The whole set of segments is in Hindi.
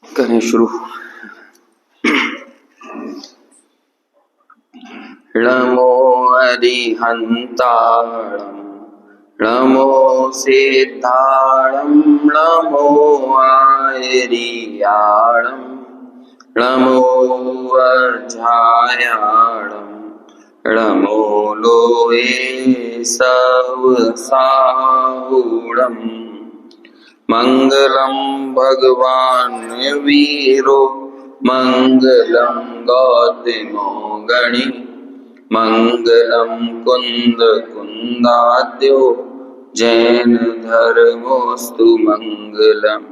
करें शुरू। नमो अरिहंताणं नमो सिद्धाणं नमो आयरियाणं नमो वज्रायाणं नमो लोये सवसाहुणम् मंगलम भगवान वीरो मंगलम गौतमो गणि मंगलम कुंद कुंदाद्यो जैन धर्मोस्तु मंगलम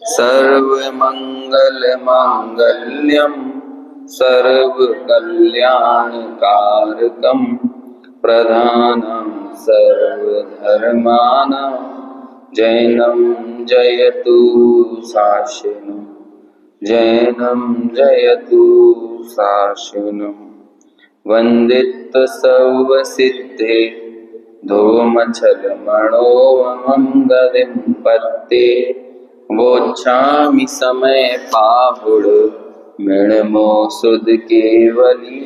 सर्वमंगल मांगल्यम सर्वकल्याणकारकम प्रधानं सर्वधर्माणां जैनं जयतु शासनं जैनं जयतु शासनं वंदित सर्वसिद्धे धूमचलमणोऽमं गदिं पत्ते वोच्छामि समय पाहुड मृण्मो सुद केवली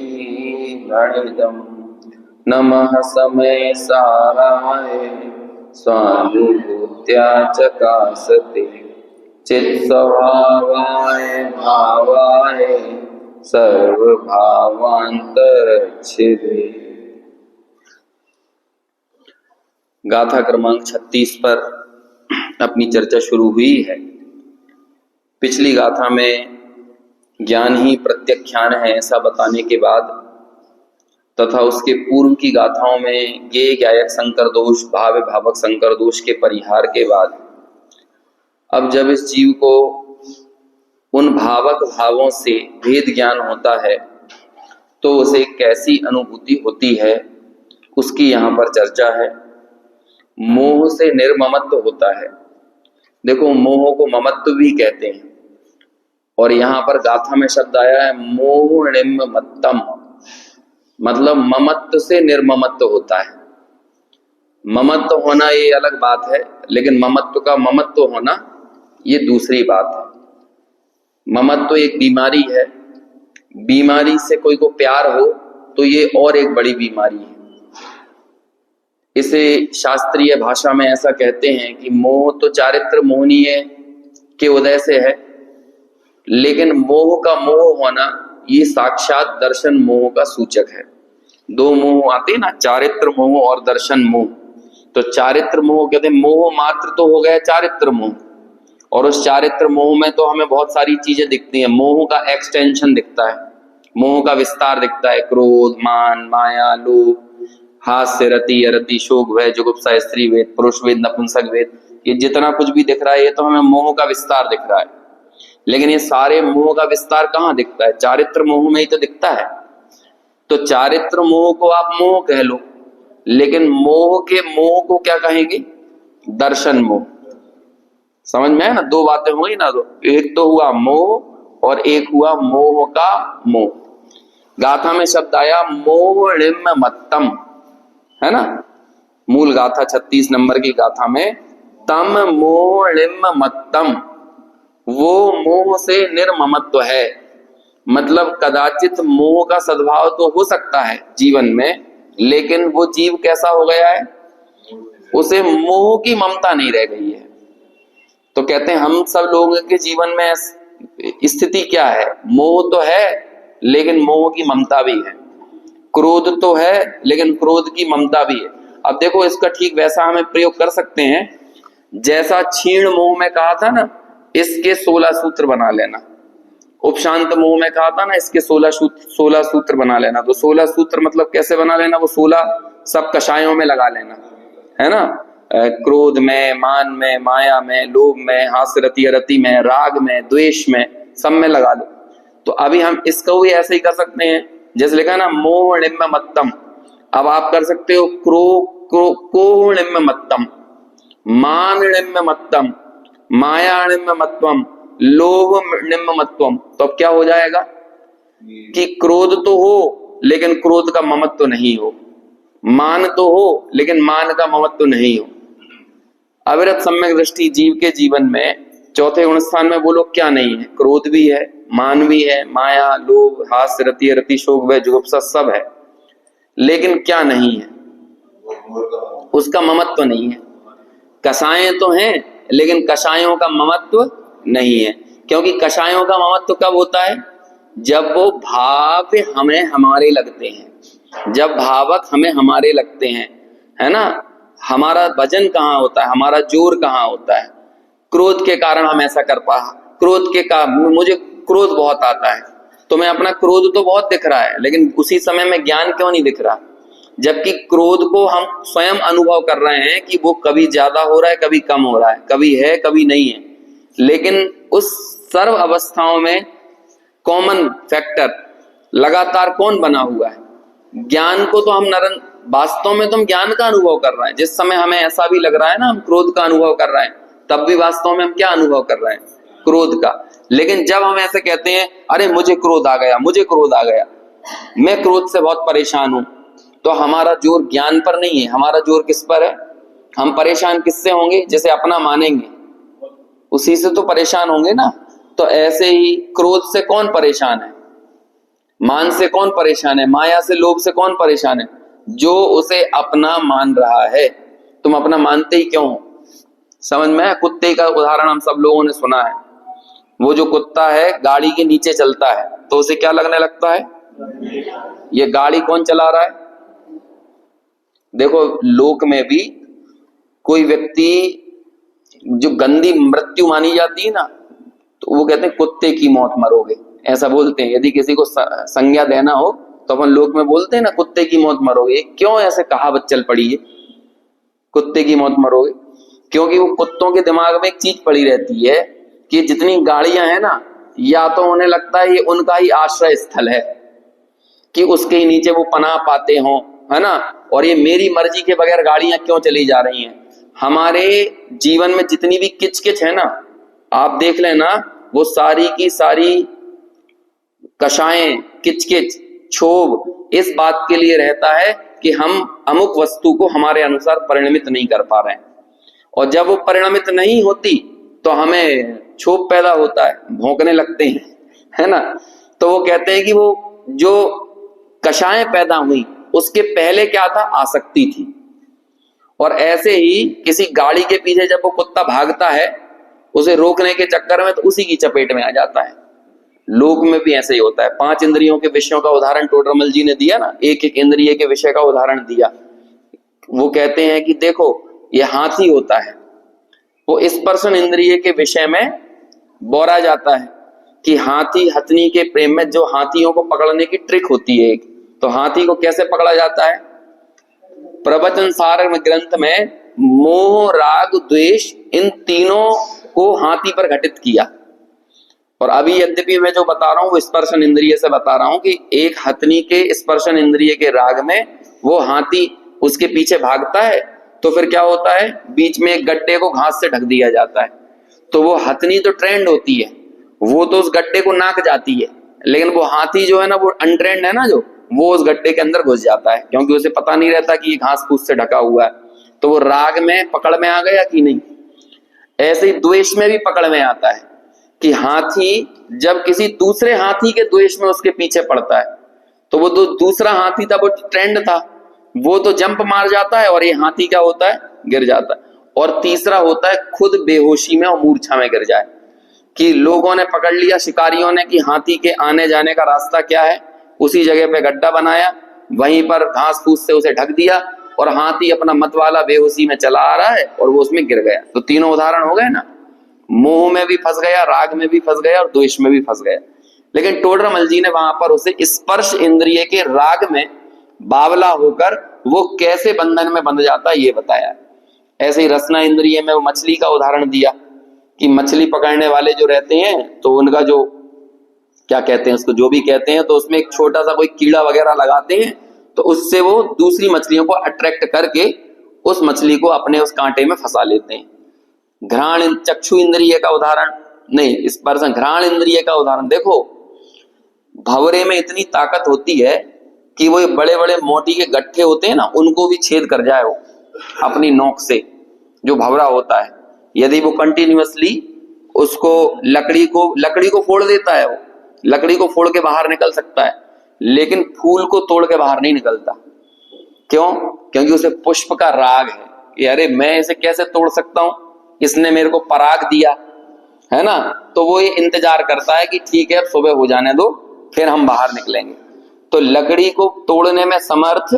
गणितम् नमः समय साराय स्वानुभूत्या चकासते चित्स्वभावाय भावाय सर्वभावांतरच्छिदे। गाथा क्रमांक 36 पर अपनी चर्चा शुरू हुई है। पिछली गाथा में ज्ञान ही प्रत्यख्यान है ऐसा बताने के बाद तथा उसके पूर्व की गाथाओं में ज्ञेय ज्ञायक संकर दोष भाव भावक संकर दोष के परिहार के बाद अब जब इस जीव को उन भावक भावों से भेद ज्ञान होता है तो उसे कैसी अनुभूति होती है उसकी यहाँ पर चर्चा है। मोह से निर्ममत्व होता है। देखो, मोह को ममत्व भी कहते हैं और यहाँ पर गाथा में शब्द आया है मोह निम्मत्तम, मतलब ममत्व से निर्ममत्व होता है। ममत्व होना ये अलग बात है, लेकिन ममत्व का ममत्व होना ये दूसरी बात है। ममत्व एक बीमारी है। बीमारी से कोई को प्यार हो तो ये और एक बड़ी बीमारी है। इसे शास्त्रीय भाषा में ऐसा कहते हैं कि मोह तो चारित्र मोहनीय के उदय से है, लेकिन मोह का मोह होना ये साक्षात दर्शन मोह का सूचक है। दो मोह आते हैं ना, चारित्र मोह और दर्शन मोह। तो चारित्र मोह कहते हैं मोह मात्र तो हो गया चारित्र मोह, और उस चारित्र मोह में तो हमें बहुत सारी चीजें दिखती हैं। मोह का एक्सटेंशन दिखता है, मोह का विस्तार दिखता है। क्रोध, मान, माया, लोभ, हास्य, रति, अरति, शोक, भय, जुगुप्सा, स्त्री वेद, पुरुष वेद, नपुंसक वेद, ये जितना कुछ भी दिख रहा है ये तो हमें मोह का विस्तार दिख रहा है। लेकिन ये सारे मोह का विस्तार कहाँ दिखता है? चारित्र मोह में ही तो दिखता है। तो चारित्र मोह को आप मोह कह लो, लेकिन मोह के मोह को क्या कहेंगे? दर्शन मोह। समझ में है ना? दो बातें हुई ना, दो, एक तो हुआ मोह और एक हुआ मोह का मोह। गाथा में शब्द आया मोह निम्मत्तम, है ना? मूल गाथा 36 नंबर की गाथा में तम मोह निम्मत्तम, वो मोह से निर्ममत्व है। मतलब कदाचित मोह का सद्भाव तो हो सकता है जीवन में, लेकिन वो जीव कैसा हो गया है? उसे मोह की ममता नहीं रह गई है। तो कहते हैं हम सब लोगों के जीवन में स्थिति क्या है? मोह तो है लेकिन मोह की ममता भी है। क्रोध तो है लेकिन क्रोध की ममता भी है। अब देखो, इसका ठीक वैसा हमें प्रयोग कर सकते हैं जैसा क्षीण मोह में कहा था ना, इसके 16 सूत्र बना लेना। उपशांत मोह में कहा था ना, इसके 16 सूत्र बना लेना। तो 16 सूत्र मतलब कैसे बना लेना? वो 16 सब कषायों में लगा लेना, है ना? क्रोध में, मान में, माया में, लोभ में, हास्य, रति, अरति में, राग में, द्वेष में, सब में लगा लो। तो अभी हम इसको भी ऐसे ही कर सकते हैं जैसे लिखा ना मोह निम्मत्तम। अब आप कर सकते हो क्रोह निम्मत्तम, मान निम्मत्तम, माया निम्मत्वम, लोभ निम्मत्वम। तो अब क्या हो जाएगा कि क्रोध तो हो लेकिन क्रोध का ममत्व तो नहीं हो, मान तो हो लेकिन मान का ममत्व तो नहीं हो। अविरत सम्यक दृष्टि जीव के जीवन में चौथे गुण स्थान में बोलो क्या नहीं है? क्रोध भी है, मान भी है, माया, लोभ, हास्य, रति, रति, शोक, भय, जुगुप्सा सब है, लेकिन क्या नहीं है? उसका ममत्व नहीं है। कषायें तो हैं लेकिन कषायों का ममत्व नहीं है, क्योंकि कषायों का ममत्व कब होता है? जब वो भाव हमें हमारे लगते हैं, जब भावक हमें हमारे लगते हैं, है ना। हमारा वजन कहाँ होता है, हमारा जोर कहाँ होता है? क्रोध के कारण हम ऐसा कर पा, क्रोध के कारण मुझे क्रोध बहुत आता है, तो मैं अपना क्रोध तो बहुत दिख रहा है, लेकिन उसी समय में ज्ञान क्यों नहीं दिख रहा? जबकि क्रोध को हम स्वयं अनुभव कर रहे हैं कि वो कभी ज्यादा हो रहा है, कभी कम हो रहा है, कभी है कभी नहीं है, लेकिन उस सर्व अवस्थाओं में कॉमन फैक्टर लगातार कौन बना हुआ है? ज्ञान को तो हम वास्तव में तो हम ज्ञान का अनुभव कर रहे हैं। जिस समय हमें ऐसा भी लग रहा है ना हम क्रोध का अनुभव कर रहे हैं, तब भी वास्तव में हम क्या अनुभव कर रहे हैं? क्रोध का। लेकिन जब हम ऐसे कहते हैं अरे मुझे क्रोध आ गया, मुझे क्रोध आ गया, मैं क्रोध से बहुत परेशान हूं, तो हमारा जोर ज्ञान पर नहीं है, हमारा जोर किस पर है? हम परेशान किससे होंगे? जैसे अपना मानेंगे उसी से तो परेशान होंगे ना। तो ऐसे ही क्रोध से कौन परेशान है? मान से कौन परेशान है? माया से, लोभ से कौन परेशान है? जो उसे अपना मान रहा है। तुम अपना मानते ही क्यों हो? समझ में? कुत्ते का उदाहरण हम सब लोगों ने सुना है। वो जो कुत्ता है गाड़ी के नीचे चलता है तो उसे क्या लगने लगता है? ये गाड़ी कौन चला रहा है? देखो लोक में भी कोई व्यक्ति जो गंदी मृत्यु मानी जाती है ना, तो वो कहते हैं कुत्ते की मौत मरोगे, ऐसा बोलते हैं। यदि किसी को संज्ञा देना हो तो अपन लोक में बोलते हैं ना कुत्ते की मौत मरोगे। क्यों ऐसे कहावत चल पड़ी है कुत्ते की मौत मरोगे? क्योंकि वो कुत्तों के दिमाग में एक चीज पड़ी रहती है कि जितनी गाड़ियां हैं ना, या तो उन्हें लगता है ये उनका ही आश्रय स्थल है कि उसके ही नीचे वो पनाह पाते हों, है ना। और ये मेरी मर्जी के बगैर गाड़ियां क्यों चली जा रही हैं? हमारे जीवन में जितनी भी किचकिच है ना, आप देख लेना, वो सारी की सारी कषायें, किचकिच, क्षोभ इस बात के लिए रहता है कि हम अमुक वस्तु को हमारे अनुसार परिणमित नहीं कर पा रहे हैं। और जब वो परिणमित नहीं होती तो हमें क्षोभ पैदा होता है, भौंकने लगते हैं, है ना। तो वो कहते हैं कि वो जो कषायें पैदा हुई उसके पहले क्या था? आसक्ति थी। और ऐसे ही किसी गाड़ी के पीछे जब वो कुत्ता भागता है, उसे रोकने के चक्कर में तो उसी की चपेट में आ जाता है। लोक में भी ऐसे ही होता है। 5 इंद्रियों के विषयों का उदाहरण टोडरमल जी ने दिया ना, एक एक इंद्रिय के विषय का उदाहरण दिया। वो कहते हैं कि देखो ये हाथी होता है, वो स्पर्शन इंद्रिय के विषय में बोरा जाता है कि हाथी हथनी के प्रेम में, जो हाथियों को पकड़ने की ट्रिक होती है एक, तो हाथी को कैसे पकड़ा जाता है? प्रवचन सार ग्रंथ में मोह, राग, द्वेष इन तीनों को हाथी पर घटित किया। और अभी यद्यपि मैं जो बता रहा हूं वो स्पर्शन इंद्रिय से बता रहा हूं कि एक हथनी के स्पर्शन इंद्रिय के राग में वो हाथी उसके पीछे भागता है, तो फिर क्या होता है? बीच में एक गड्ढे को घास से ढक दिया जाता है। तो वो हथनी तो ट्रेंड होती है, वो तो उस गड्ढे को नाक जाती है, लेकिन वो हाथी जो है ना, वो अनट्रेंड है ना, जो वो उस गड्ढे के अंदर घुस जाता है, क्योंकि उसे पता नहीं रहता कि ये घास फूस से ढका हुआ है। तो वो राग में पकड़ में आ गया कि नहीं। ऐसे ही द्वेष में भी पकड़ में आता है कि हाथी जब किसी दूसरे हाथी के द्वेष में उसके पीछे पड़ता है, तो वो दूसरा हाथी था, वो ट्रेंड था, वो तो जंप मार जाता है और ये हाथी क्या होता है? गिर जाता है। और तीसरा होता है खुद बेहोशी में और मूर्छा में गिर जाए, कि लोगों ने पकड़ लिया, शिकारियों ने, कि हाथी के आने जाने का रास्ता क्या है, उसी जगह पे गड्ढा बनाया, वहीं पर घास फूस से उसे ढक दिया और हाथी अपना मतवाला बेहोशी में चला आ रहा है और वो उसमें गिर गया। तो तीनों उदाहरण हो गए ना, मोह में भी फंस गया, राग में भी फंस गया और द्वेष में भी फंस गया। लेकिन टोडरमल जी ने वहां पर उसे स्पर्श इंद्रिय के राग में बावला होकर वो कैसे बंधन में बंध जाता है ये बताया। ऐसे ही रसना इंद्रिय में वो मछली का उदाहरण दिया कि मछली पकड़ने वाले जो रहते हैं तो उनका जो क्या कहते हैं उसको, जो भी कहते हैं, तो उसमें एक छोटा सा कोई कीड़ा वगैरह लगाते हैं, तो उससे वो दूसरी मछलियों को अट्रैक्ट करके उस मछली को अपने उस कांटे में फंसा लेते हैं। घ्राण चक्षु इंद्रिय का उदाहरण नहीं, स्पर्श घ्राण इंद्रिय का उदाहरण देखो। भंवरे में इतनी ताकत होती है कि वो बड़े बड़े मोटी के गट्ठे होते हैं ना, उनको भी छेद कर जाए वो अपनी नोक से, जो भंवरा होता है। यदि वो कंटिन्यूअसली उसको लकड़ी को फोड़ देता है, वो लकड़ी को फोड़ के बाहर निकल सकता है, लेकिन फूल को तोड़ के बाहर नहीं निकलता। क्यों? क्योंकि उसे पुष्प का राग है कि अरे मैं इसे कैसे तोड़ सकता हूं, इसने मेरे को पराग दिया है ना। तो वो ये इंतजार करता है कि ठीक है अब सुबह हो जाने दो, फिर हम बाहर निकलेंगे। तो लकड़ी को तोड़ने में समर्थ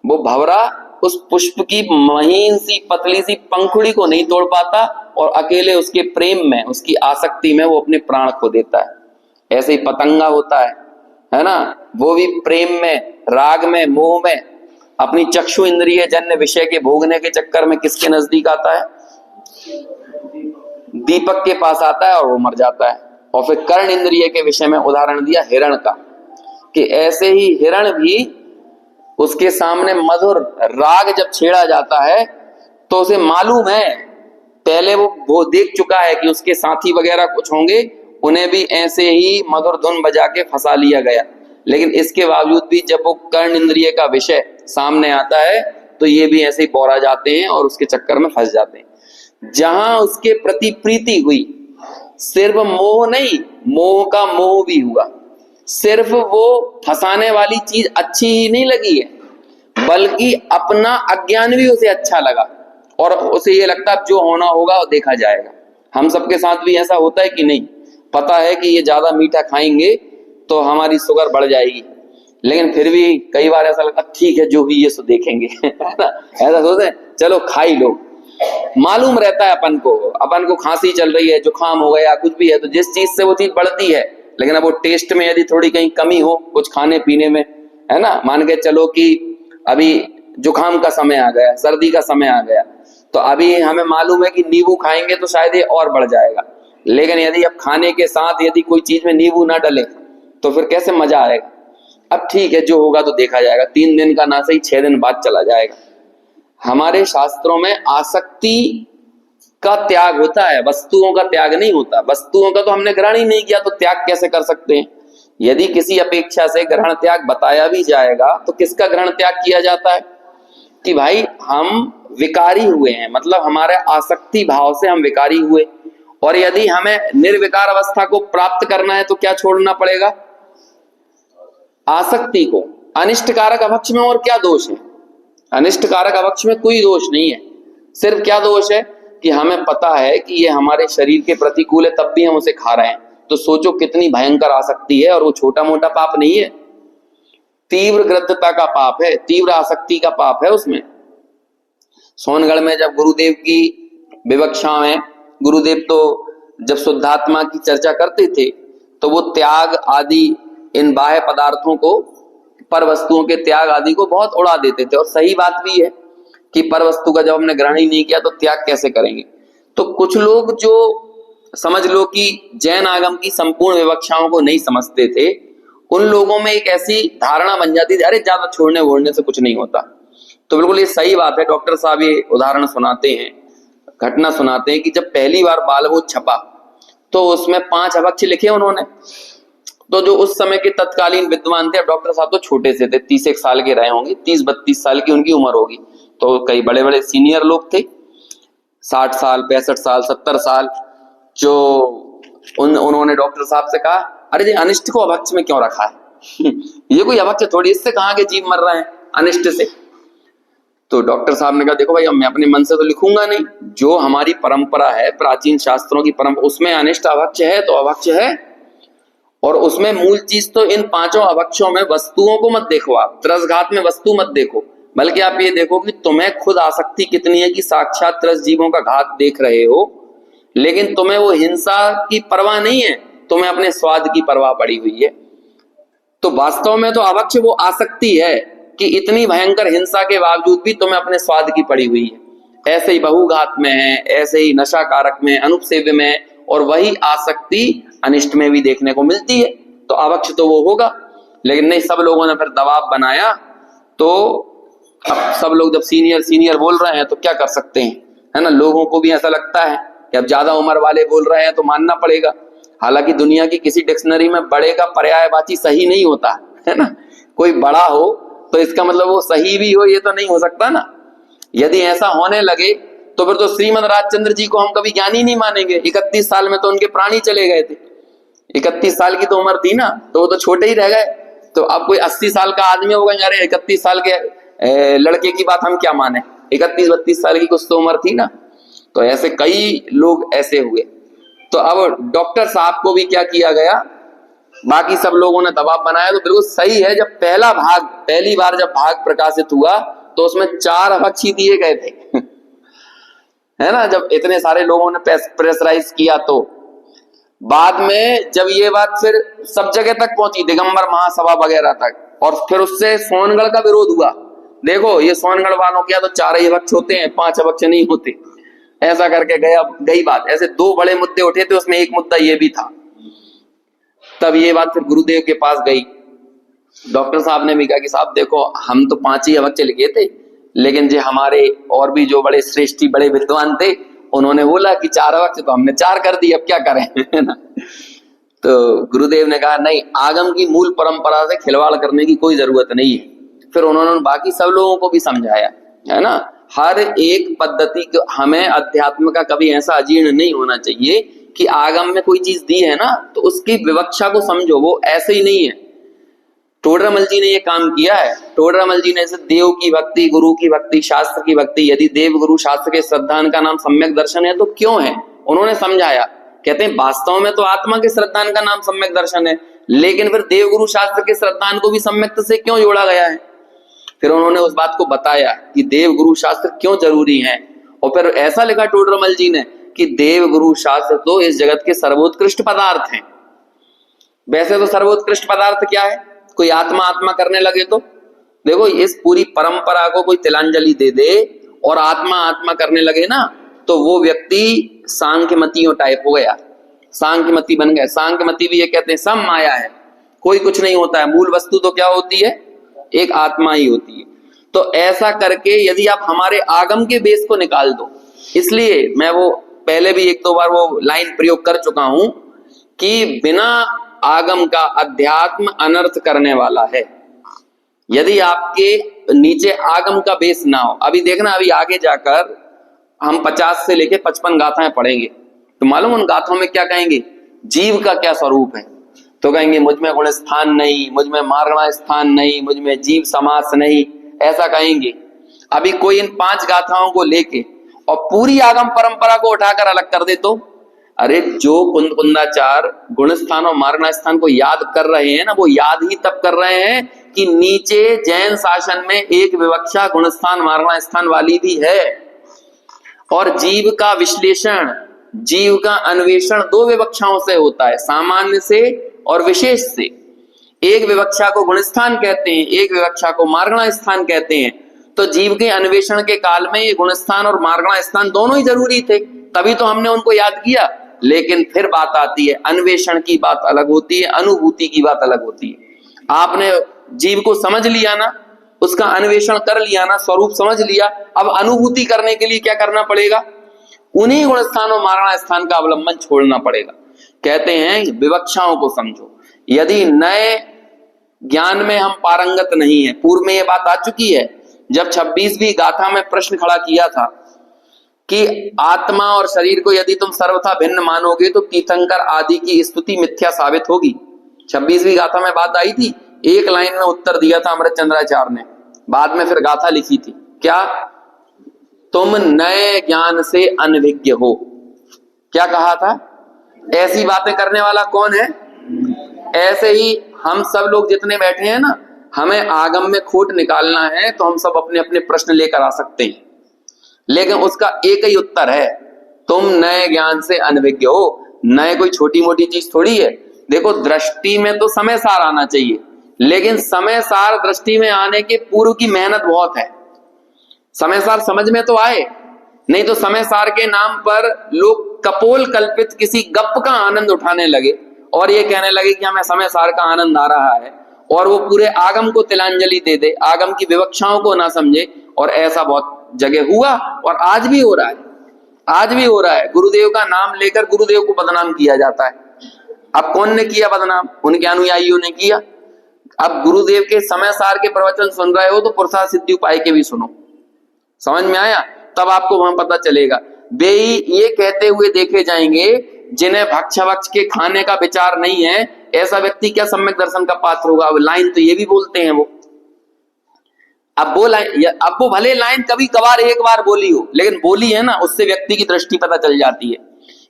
वो भंवरा उस पुष्प की महीन सी पतली सी पंखुड़ी को नहीं तोड़ पाता, और अकेले उसके प्रेम में, उसकी आसक्ति में वो अपने प्राण खो देता है। ऐसे ही पतंगा होता है ना, वो भी प्रेम में, राग में, मोह में अपनी चक्षु इंद्रिय जन्य विषय के भोगने के चक्कर में किसके नजदीक आता है? दीपक के पास आता है और वो मर जाता है। और फिर कर्ण इंद्रिय के विषय में उदाहरण दिया हिरण का, कि ऐसे ही हिरण भी उसके सामने मधुर राग जब छेड़ा जाता है तो उसे मालूम है, पहले वो देख चुका है कि उसके साथी वगैरह कुछ होंगे, उन्हें भी ऐसे ही मधुर धुन बजा के फंसा लिया गया, लेकिन इसके बावजूद भी जब वो कर्ण इंद्रिय का विषय सामने आता है तो ये भी ऐसे ही बौरा जाते हैं और उसके चक्कर में फंस जाते हैं। जहां उसके प्रति प्रीति हुई, सिर्फ मोह नहीं, मोह का मोह भी हुआ, सिर्फ वो फंसाने वाली चीज अच्छी ही नहीं लगी है, बल्कि अपना अज्ञान भी उसे अच्छा लगा, और उसे ये लगता है जो होना होगा वो देखा जाएगा। हम सबके साथ भी ऐसा होता है कि नहीं? पता है कि ये ज्यादा मीठा खाएंगे तो हमारी शुगर बढ़ जाएगी, लेकिन फिर भी कई बार ऐसा लगता ठीक है जो भी ये सो देखेंगे ऐसा सोचते हैं, चलो खा ही लो। मालूम रहता है अपन को खांसी चल रही है, जुकाम हो गया, कुछ भी है, तो जिस चीज से वो चीज बढ़ती है, लेकिन अब वो टेस्ट में यदि थोड़ी कहीं कमी हो कुछ खाने पीने में, है ना, मान के चलो कि अभी जुकाम का समय आ गया, सर्दी का समय आ गया, तो अभी हमें मालूम है कि नींबू खाएंगे तो शायद ये और बढ़ जाएगा, लेकिन यदि अब खाने के साथ यदि कोई चीज में नींबू ना डले तो फिर कैसे मजा आएगा? अब ठीक है जो होगा तो देखा जाएगा, 3 दिन का ना सही 6 दिन बाद चला जाएगा। हमारे शास्त्रों में आसक्ति का त्याग होता है, वस्तुओं का त्याग नहीं होता। वस्तुओं का तो हमने ग्रहण ही नहीं किया तो त्याग कैसे कर सकते हैं? यदि किसी अपेक्षा से ग्रहण त्याग बताया भी जाएगा तो किसका ग्रहण त्याग किया जाता है? कि भाई हम विकारी हुए हैं, मतलब हमारे आसक्ति भाव से हम विकारी हुए, और यदि हमें निर्विकार अवस्था को प्राप्त करना है तो क्या छोड़ना पड़ेगा? आसक्ति को। अनिष्ट कारक अभक्ष में और क्या दोष है? अनिष्ट कारक अभक्ष में कोई दोष नहीं है, सिर्फ क्या दोष है कि हमें पता है कि ये हमारे शरीर के प्रतिकूल है, तब भी हम उसे खा रहे हैं। तो सोचो कितनी भयंकर आसक्ति है, और वो छोटा मोटा पाप नहीं है, तीव्र ग्रद्धता का पाप है, तीव्र आसक्ति का पाप है उसमें। सोनगढ़ में जब गुरुदेव की विवक्षा में, गुरुदेव तो जब शुद्धात्मा की चर्चा करते थे तो वो त्याग आदि, इन बाह्य पदार्थों को, पर वस्तुओं के त्याग आदि को बहुत उड़ा देते थे, और सही बात भी है कि पर वस्तु का जब हमने ग्रहण ही नहीं किया तो त्याग कैसे करेंगे। तो कुछ लोग जो समझ लो कि जैन आगम की संपूर्ण विवक्षाओं को नहीं समझते थे, उन लोगों में एक ऐसी धारणा बन जाती थी अरे ज्यादा छोड़ने वोड़ने से कुछ नहीं होता। तो बिल्कुल ये सही बात है। डॉक्टर साहब ये उदाहरण सुनाते हैं, घटना सुनाते हैं कि जब पहली बार बालबोध छपा तो उसमें 5 अभक्ष लिखे उन्होंने। तो जो उस समय के तत्कालीन विद्वान थे, अब डॉक्टर साहब तो छोटे से थे, 30 साल के रहे होंगे, 30-32 साल की उनकी उम्र होगी, तो कई बड़े बड़े सीनियर लोग थे, 60 साल, 65 साल, 70 साल, जो उन्होंने डॉक्टर साहब से कहा अरे जी अनिष्ट को अभक्ष में क्यों रखा है ये कोई अभक्ष थोड़ी, इससे कहाँ के जीव मर रहे हैं अनिष्ट से। तो डॉक्टर साहब ने कहा देखो भाई, अब मैं अपने मन से तो लिखूंगा नहीं, जो हमारी परंपरा है, प्राचीन शास्त्रों की परंपरा, उसमें अनिष्ट अभक्ष है तो अभक्ष है, और उसमें मूल चीज तो इन 5 अभक्षों में वस्तुओं को मत देखो, आप त्रसघात में वस्तु मत देखो, बल्कि आप ये देखो कि तुम्हें खुद आसक्ति कितनी है कि साक्षात त्रस जीवों का घात देख रहे हो, लेकिन तुम्हें वो हिंसा की परवाह नहीं है, तुम्हें अपने स्वाद की परवाह पड़ी हुई है। तो वास्तव में तो अभक्ष वो आसक्ति है कि इतनी भयंकर हिंसा के बावजूद भी तुम्हें अपने स्वाद की पड़ी हुई है। ऐसे ही बहुघात में है, ऐसे ही नशा कारक में, अनुपसेव्य में, और वही आसक्ति अनिष्ट में भी देखने को मिलती है। तो अभक्ष तो वो होगा, लेकिन नहीं, सब लोगों ने फिर दबाव बनाया, तो अब सब लोग जब सीनियर बोल रहे हैं तो क्या कर सकते हैं, है ना। लोगों को भी ऐसा लगता है कि अब ज्यादा उम्र वाले बोल रहे हैं तो मानना पड़ेगा। हालांकि दुनिया की किसी डिक्शनरी में बड़े का पर्यायवाची सही नहीं होता है ना। कोई बड़ा हो तो इसका मतलब वो सही भी हो, ये तो नहीं हो सकता ना। यदि ऐसा होने लगे तो फिर तो श्रीमद राजचंद्र जी को हम कभी ज्ञानी नहीं मानेंगे। 31 साल में तो उनके प्राण ही चले गए थे। 31 साल की तो उम्र थी ना, तो वो तो छोटे ही रह गए। तो अब कोई 80 साल का आदमी होगा, अरे 31 साल के लड़के की बात हम क्या माने, 31-32 साल की कुछ तो उम्र थी ना। तो ऐसे कई लोग ऐसे हुए। तो अब डॉक्टर साहब को भी क्या किया गया, बाकी सब लोगों ने दबाव बनाया। तो बिल्कुल सही है, जब पहली बार जब भाग प्रकाशित हुआ तो उसमें 4 अवक्ष ही दिए गए थे है ना, जब इतने सारे लोगों ने प्रेशराइज किया। तो बाद में जब ये बात फिर सब जगह तक पहुंची, दिगंबर महासभा वगैरह तक, और फिर उससे सोनगढ़ का विरोध हुआ। देखो ये सोनगढ़ वालों क्या तो 4 ही अवक्ष होते हैं, 5 अवक्ष नहीं होते, ऐसा करके गई बात। ऐसे 2 बड़े मुद्दे उठे थे, उसमें एक मुद्दा ये भी था। तब ये बात फिर गुरुदेव के पास गई। डॉक्टर साहब ने भी कहा कि साहब देखो, हम तो 5 ही अवक्ष लिखे थे, लेकिन जो हमारे और भी जो बड़े श्रेष्ठी बड़े विद्वान थे, उन्होंने बोला कि 4 अवक्ष, तो हमने 4 कर दी, अब क्या करें है ना। तो गुरुदेव ने कहा नहीं, आगम की मूल परंपरा से खिलवाड़ करने की कोई जरूरत नहीं है। फिर उन्होंने बाकी सब लोगों को भी समझाया, है ना। हर एक पद्धति को हमें अध्यात्म का कभी ऐसा अजीर्ण नहीं होना चाहिए कि आगम में कोई चीज दी है ना तो उसकी विवक्षा को समझो, वो ऐसे ही नहीं है। टोडरमल जी ने ये काम किया है। टोडरमल जी ने ऐसे देव की भक्ति, गुरु की भक्ति, शास्त्र की भक्ति, यदि देव गुरु शास्त्र के श्रद्धान का नाम सम्यक दर्शन है तो क्यों है, उन्होंने समझाया। कहते हैं वास्तव में तो आत्मा के श्रद्धान का नाम सम्यक दर्शन है, लेकिन फिर देव गुरु शास्त्र के श्रद्धान को भी सम्यक से क्यों जोड़ा गया है। फिर उन्होंने उस बात को बताया कि देव गुरु शास्त्र क्यों जरूरी है। और फिर ऐसा लिखा टोडरमल जी ने कि देव गुरु शास्त्र तो इस जगत के सर्वोत्कृष्ट पदार्थ हैं। वैसे तो सर्वोत्कृष्ट पदार्थ क्या है, कोई आत्मा आत्मा करने लगे तो देखो, इस पूरी परंपरा को कोई तिलांजलि दे दे और आत्मा आत्मा करने लगे ना, तो वो व्यक्ति सांख्यमतियों टाइप हो गया, सांख्यमति बन गए। सांख्यमति भी ये कहते हैं सब माया है, कोई कुछ नहीं होता है, मूल वस्तु तो क्या होती है, एक आत्मा ही होती है। तो ऐसा करके यदि आप हमारे आगम के बेस को निकाल दो, इसलिए मैं वो पहले भी 1-2 बार वो लाइन प्रयोग कर चुका हूं कि बिना आगम का अध्यात्म अनर्थ करने वाला है। यदि आपके नीचे आगम का बेस ना हो, अभी देखना, अभी आगे जाकर हम 50 से लेके 55 गाथाएं पढ़ेंगे, तो मालूम उन गाथाओं में क्या कहेंगे, जीव का क्या स्वरूप है। तो कहेंगे मुझ में गुण स्थान नहीं, मुझ में मारणा स्थान नहीं, मुझ में जीव समास नहीं, ऐसा कहेंगे। अभी कोई इन 5 गाथाओं को लेके और पूरी आगम परंपरा को उठाकर अलग कर दे तो, अरे जो कुंदाचार गुण स्थान और मारणा स्थान को याद कर रहे हैं ना, वो याद ही तब कर रहे हैं कि नीचे जैन शासन में एक विवक्षा गुण स्थान मारणा स्थान वाली भी है। और जीव का विश्लेषण, जीव का अन्वेषण 2 विवक्षाओं से होता है, सामान्य से और विशेष से। एक विवक्षा को गुण स्थान कहते हैं, एक विवक्षा को मारणा स्थान कहते हैं। तो जीव के अन्वेषण के काल में ये गुण स्थान और मारणा स्थान दोनों ही जरूरी थे, तभी तो हमने उनको याद किया। लेकिन फिर बात आती है, अन्वेषण की बात अलग होती है, अनुभूति की बात अलग होती है। आपने जीव को समझ लिया ना, उसका अन्वेषण कर लिया ना, स्वरूप समझ लिया, अब अनुभूति करने के लिए क्या करना पड़ेगा, उन्हीं गुण स्थान और मारणा स्थान का अवलंबन छोड़ना पड़ेगा। कहते हैं विवक्षाओं को समझो। यदि नए ज्ञान में हम पारंगत नहीं है, पूर्व में यह बात आ चुकी है, जब 26वीं गाथा में प्रश्न खड़ा किया था कि आत्मा और शरीर को यदि तुम सर्वथा भिन्न मानोगे तो तीर्थंकर आदि की स्तुति मिथ्या साबित होगी। 26वीं गाथा में बात आई थी, एक लाइन में उत्तर दिया था अमृत चंद्राचार्य ने, बाद में फिर गाथा लिखी थी, क्या, तुम नए ज्ञान से अनभिज्ञ हो। क्या कहा था, ऐसी बातें करने वाला कौन है। ऐसे ही हम सब लोग जितने बैठे हैं ना, हमें आगम में खोट निकालना है तो हम सब अपने अपने प्रश्न लेकर आ सकते हैं, लेकिन उसका एक ही उत्तर है, तुम नए ज्ञान से अनभिज्ञ हो। नए कोई छोटी मोटी चीज थोड़ी है। देखो दृष्टि में तो समय सार आना चाहिए, लेकिन समय सार दृष्टि में आने के पूर्व की मेहनत बहुत है। समय सार समझ में तो आए, नहीं तो समय सार के नाम पर लोग कपोल कल्पित किसी गप का आनंद उठाने लगे और ये कहने लगे कि हमें समय सार का आनंद आ रहा है, और वो पूरे आगम को तिलांजलि दे दे, आगम की विवक्षाओं को ना समझे। और ऐसा बहुत जगह हुआ और आज भी हो रहा है, आज भी हो रहा है। गुरुदेव का नाम लेकर गुरुदेव को बदनाम किया जाता है। अब कौन ने किया बदनाम, उनके अनुयायियों ने किया। अब गुरुदेव के समय सार के प्रवचन सुन रहे हो तो पुरुषार्थ सिद्धि उपाय के भी सुनो, समझ में आया। तब आपको वहां पता चलेगा। वे ये कहते हुए देखे जाएंगे जिन्हें भक्ष भक्ष के खाने का विचार नहीं है, ऐसा व्यक्ति क्या सम्यक दर्शन का पात्र होगा। अब लाइन तो ये भी बोलते हैं वो। अब वो भले लाइन कभी कभार एक बार बोली हो, लेकिन बोली है ना, उससे व्यक्ति की दृष्टि पता चल जाती है।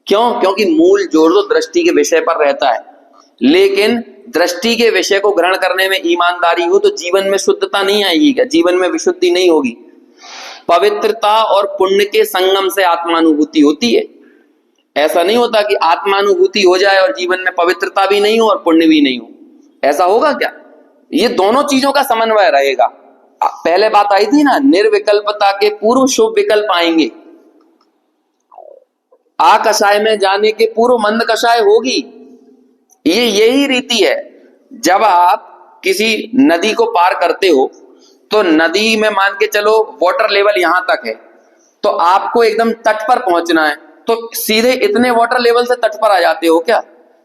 क्यों? क्योंकि मूल जोड़ तो दृष्टि के विषय पर रहता है, लेकिन दृष्टि के विषय को ग्रहण करने में ईमानदारी हो तो जीवन में शुद्धता नहीं आएगी, क्या जीवन में विशुद्धि नहीं होगी। पवित्रता और पुण्य के संगम से आत्मानुभूति होती है। ऐसा नहीं होता कि आत्मानुभूति हो जाए और जीवन में पवित्रता भी नहीं हो और पुण्य भी नहीं हो, ऐसा होगा क्या? ये दोनों चीजों का समन्वय रहेगा। पहले बात आई थी ना, निर्विकल्पता के पूर्व शुभ विकल्प आएंगे। आ कषाय में जाने के पूर्व मंद कषाय होगी। ये यही रीति है। जब आप किसी नदी को पार करते हो तो नदी में मान के चलो वाटर लेवल यहां तक है, तो आपको एकदम तट पर पहुंचना है, तो सीधे इतने वाटर लेवल से तट पर आ जाते हो क्या?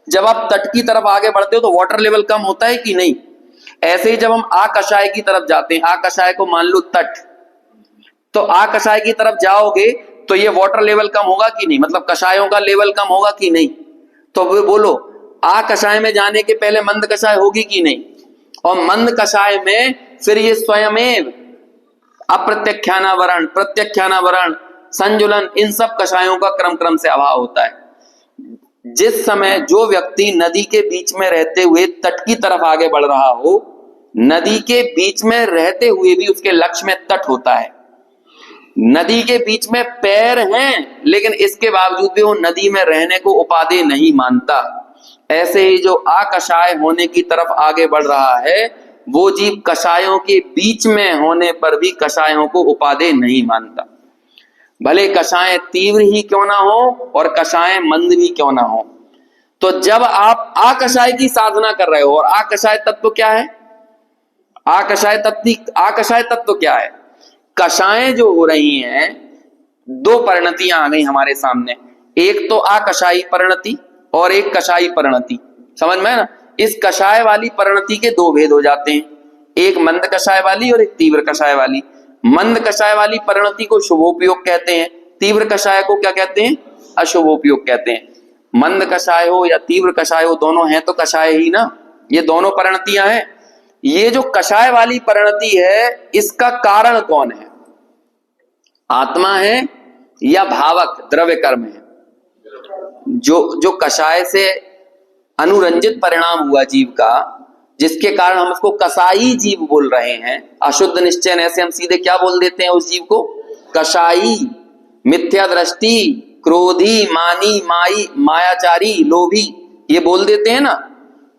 जब आप तट की तरफ आगे बढ़ते हो तो वाटर लेवल कम होता है कि नहीं? ऐसे ही जब हम आकषाय की तरफ जाते हैं, आकषाय को मान लो तट, तो आकषाय की तरफ जाओगे तो ये वाटर लेवल कम होगा कि नहीं? मतलब कषायों का लेवल कम होगा कि नहीं? तो वो बोलो, आकषाय में जाने के पहले मंद कषाय होगी कि नहीं? और मंद कषाय में फिर ये स्वयमेव अप्रत्यख्यानावरण, प्रत्यख्यानावरण, संजुलन, इन सब कषायों का क्रम क्रम से अभाव होता है। जिस समय जो व्यक्ति नदी के बीच में रहते हुए तट की तरफ आगे बढ़ रहा हो, नदी के बीच में रहते हुए भी उसके लक्ष्य में तट होता है। नदी के बीच में पैर हैं, लेकिन इसके बावजूद भी वो नदी में रहने को उपादेय नहीं मानता। ऐसे ही जो आकषाय होने की तरफ आगे बढ़ रहा है, वो जीव कषायों के बीच में होने पर भी कषायों को उपादेय नहीं मानता, भले कषाय तीव्र ही क्यों ना हो और कषाय मंद भी क्यों ना हो। तो जब आप आकषाय की साधना कर रहे हो, और आकषाय तत्व क्या है? आकषाय तत्व क्या है? कषाएं जो हो रही हैं, दो परिणतियां आ गई हमारे सामने, एक तो आकषायी परिणति और एक कषायी परिणति। समझ में ना? इस कषाय वाली परिणति के दो भेद हो जाते हैं, एक मंद कषाय वाली और एक तीव्र कषाय वाली। मंद कषाय वाली परिणति को शुभोपयोग कहते हैं, तीव्र कषाय को क्या कहते हैं? अशुभोपयोग कहते हैं। मंद कषाय हो या तीव्र कषाय हो, दोनों हैं तो कषाय ही ना, ये दोनों परिणतियां हैं। ये जो कषाय वाली परिणति है, इसका कारण कौन है? आत्मा है या भावक द्रव्य कर्म है? जो कषाय से अनुरंजित परिणाम हुआ जीव का, जिसके कारण हम उसको कसाई जीव बोल रहे हैं। अशुद्ध निश्चय ऐसे हम सीधे क्या बोल देते हैं उस जीव को? कषाई, मिथ्या दृष्टि, क्रोधी, मानी, माई, मायाचारी, लोभी, ये बोल देते हैं ना।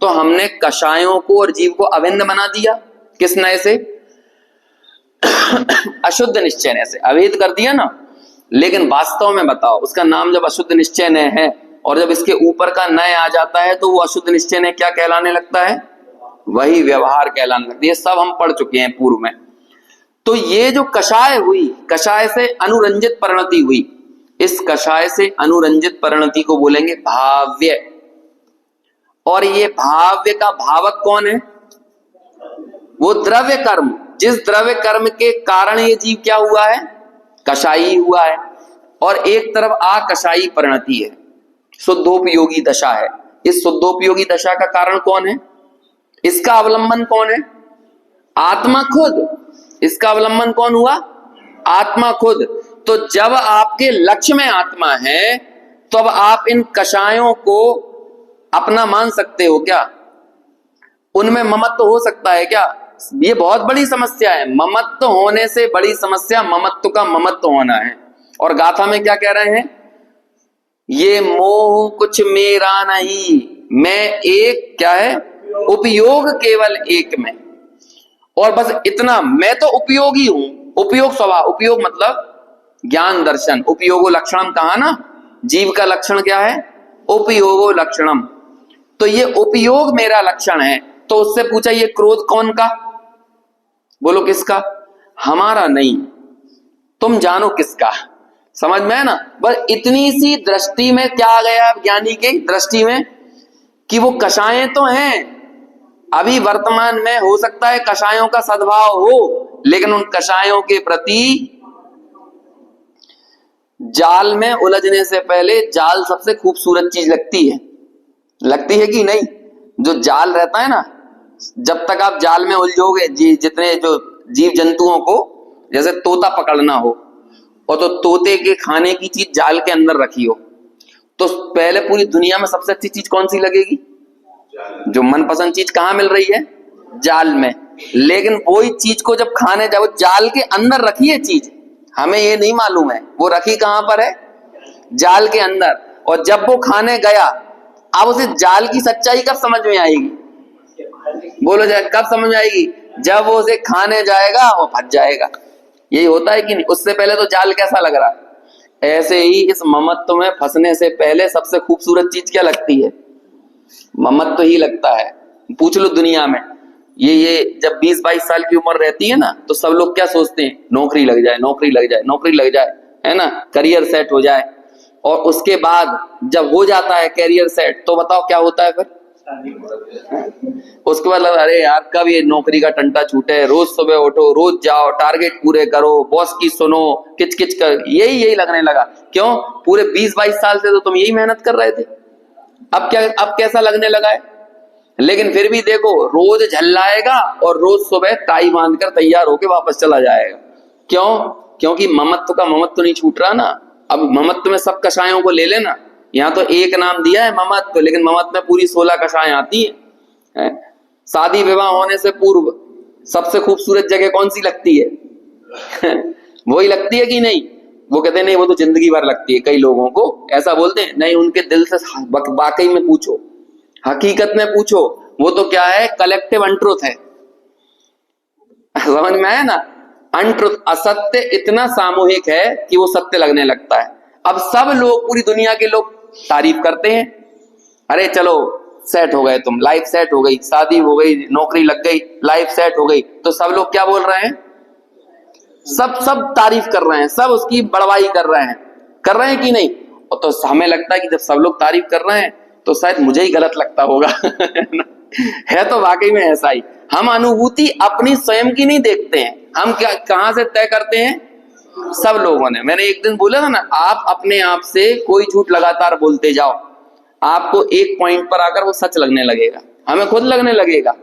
तो हमने कषायों को और जीव को अभिन्न बना दिया। किस नए से? अशुद्ध निश्चय से अभेद कर दिया ना। लेकिन वास्तव में बताओ, उसका नाम जब अशुद्ध निश्चय है और जब इसके ऊपर का नय आ जाता है तो वो अशुद्ध निश्चय क्या कहलाने लगता है? वही व्यवहार कहलाने लगता है। ये सब हम पढ़ चुके हैं पूर्व में। तो ये जो कषाय हुई, कषाय से अनुरंजित परिणति हुई, इस कषाय से अनुरंजित परिणति को बोलेंगे भाव्य। और ये भाव्य का भावक कौन है? वो द्रव्य कर्म, जिस द्रव्य कर्म के कारण ये जीव क्या हुआ है? कषाई हुआ है। और एक तरफ आकषाई परिणति है, शुद्धोपयोगी दशा है। इस शुद्धोपयोगी दशा का कारण कौन है? इसका अवलंबन कौन है? आत्मा खुद। इसका अवलंबन कौन हुआ? आत्मा खुद। तो जब आपके लक्ष्य में आत्मा है, तो अब आप इन कषायों को अपना मान सकते हो क्या? उनमें ममत्व हो सकता है क्या? ये बहुत बड़ी समस्या है। ममत्व होने से बड़ी समस्या ममत्व का ममत्व होना है। और गाथा में क्या कह रहे हैं? ये मोह कुछ मेरा नहीं, मैं एक क्या है? उपयोग केवल एक में। और बस इतना, मैं तो उपयोगी हूं। उपयोग स्वभाव, उपयोग मतलब ज्ञान दर्शन। उपयोगो लक्षणम कहा ना, जीव का लक्षण क्या है? उपयोगो लक्षणम। तो ये उपयोग मेरा लक्षण है। तो उससे पूछा, ये क्रोध कौन का? बोलो किसका? हमारा नहीं, तुम जानो किसका। समझ में है ना? बस इतनी सी दृष्टि में क्या आ गया ज्ञानी के दृष्टि में, कि वो कषायें तो हैं, अभी वर्तमान में हो सकता है कषायों का सद्भाव हो, लेकिन उन कषायों के प्रति जाल में उलझने से पहले जाल सबसे खूबसूरत चीज लगती है कि नहीं? जो जाल रहता है ना, जब तक आप जाल में उलझोगे, जितने जो जीव जंतुओं को, जैसे तोता पकड़ना हो और तो तोते के खाने की चीज जाल के अंदर रखी हो, तो पहले पूरी दुनिया में सबसे अच्छी चीज कौन सी लगेगी? जो मनपसंद चीज कहाँ मिल रही है? जाल में। लेकिन वही चीज को जब खाने जाओ, जाल के अंदर रखी है चीज, हमें ये नहीं मालूम है वो रखी कहां पर है, जाल के अंदर। और जब वो खाने गया, अब उसे जाल की सच्चाई कब समझ में आएगी? बोलो जाए कब समझ में आएगी? जब वो उसे खाने जाएगा वो फंस जाएगा। यही होता है कि नहीं? उससे पहले तो जाल कैसा लग रहा है। ऐसे ही इस ममत्व में फंसने से पहले सबसे खूबसूरत चीज क्या लगती है? ममत्व ही लगता है। पूछ लो दुनिया में, ये जब 20-22 साल की उम्र रहती है ना, तो सब लोग क्या सोचते हैं? नौकरी लग जाए, नौकरी लग जाए, नौकरी लग जाए, है ना, करियर सेट हो जाए। और उसके बाद जब हो जाता है करियर सेट, तो बताओ क्या होता है फिर? उसके बाद अरे यार कब ये नौकरी का टंटा छूटे, रोज सुबह उठो, रोज जाओ, टारगेट पूरे करो, बॉस की सुनो, किच किच कर, यही लगने लगा। क्यों? पूरे 20-22 साल से तो तुम यही मेहनत कर रहे थे। अब कैसा लगने लगा है? लेकिन फिर भी देखो, रोज झल्लाएगा और रोज सुबह टाई बांधकर तैयार होके वापस चला जाएगा। क्यों? क्योंकि ममत्व का ममत्व नहीं छूट रहा ना। अब ममत्व में सब कषायों को ले लेना, यहाँ तो एक नाम दिया है ममत्व, लेकिन ममत्व में पूरी 16 कषाएं आती है। शादी विवाह होने से पूर्व सबसे खूबसूरत जगह कौन सी लगती है? वही लगती है कि नहीं? वो कहते हैं नहीं, वो तो जिंदगी भर लगती है। कई लोगों को ऐसा बोलते हैं, नहीं उनके दिल से वाकई में पूछो, हकीकत में पूछो, वो तो क्या है, कलेक्टिव अनट्रुथ है। समझ में आया ना? अनट्रुथ, असत्य इतना सामूहिक है कि वो सत्य लगने लगता है। अब सब लोग, पूरी दुनिया के लोग तारीफ करते हैं, अरे चलो सेट हो गए, तुम लाइफ सेट हो गई, शादी हो गई, नौकरी लग गई, लाइफ सेट हो गई, तो सब लोग क्या बोल रहे हैं? सब तारीफ कर रहे हैं, सब उसकी बड़वाई कर रहे हैं कि नहीं? और तो हमें लगता है कि जब सब लोग तारीफ कर रहे हैं तो शायद मुझे ही गलत लगता होगा। है तो वाकई में ऐसा ही। हम अनुभूति अपनी स्वयं की नहीं देखते हैं, हम क्या कहां से तय करते हैं? सब लोगों ने। मैंने एक दिन बोला था ना, आप अपने आप से कोई झूठ लगातार बोलते जाओ, आपको एक पॉइंट पर आकर वो सच लगने लगेगा, हमें खुद लगने लगेगा।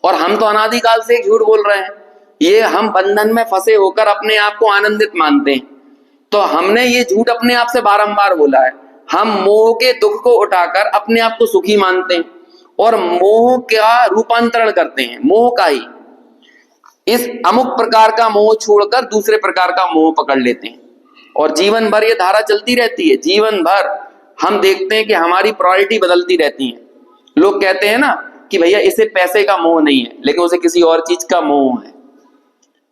और हम तो अनादिकाल से झूठ बोल रहे हैं। ये हम बंधन में फंसे होकर अपने आप को आनंदित मानते हैं, तो हमने ये झूठ अपने आप से बारंबार बोला है। हम मोह के दुख को उठाकर अपने आप को सुखी मानते हैं और मोह का रूपांतरण करते हैं, मोह का ही। इस अमुक प्रकार का मोह छोड़कर दूसरे प्रकार का मोह पकड़ लेते हैं और जीवन भर ये धारा चलती रहती है। जीवन भर हम देखते हैं कि हमारी प्रायोरिटी बदलती रहती है। लोग कहते हैं ना कि भैया इसे पैसे का मोह नहीं है, लेकिन उसे किसी और चीज का मोह है।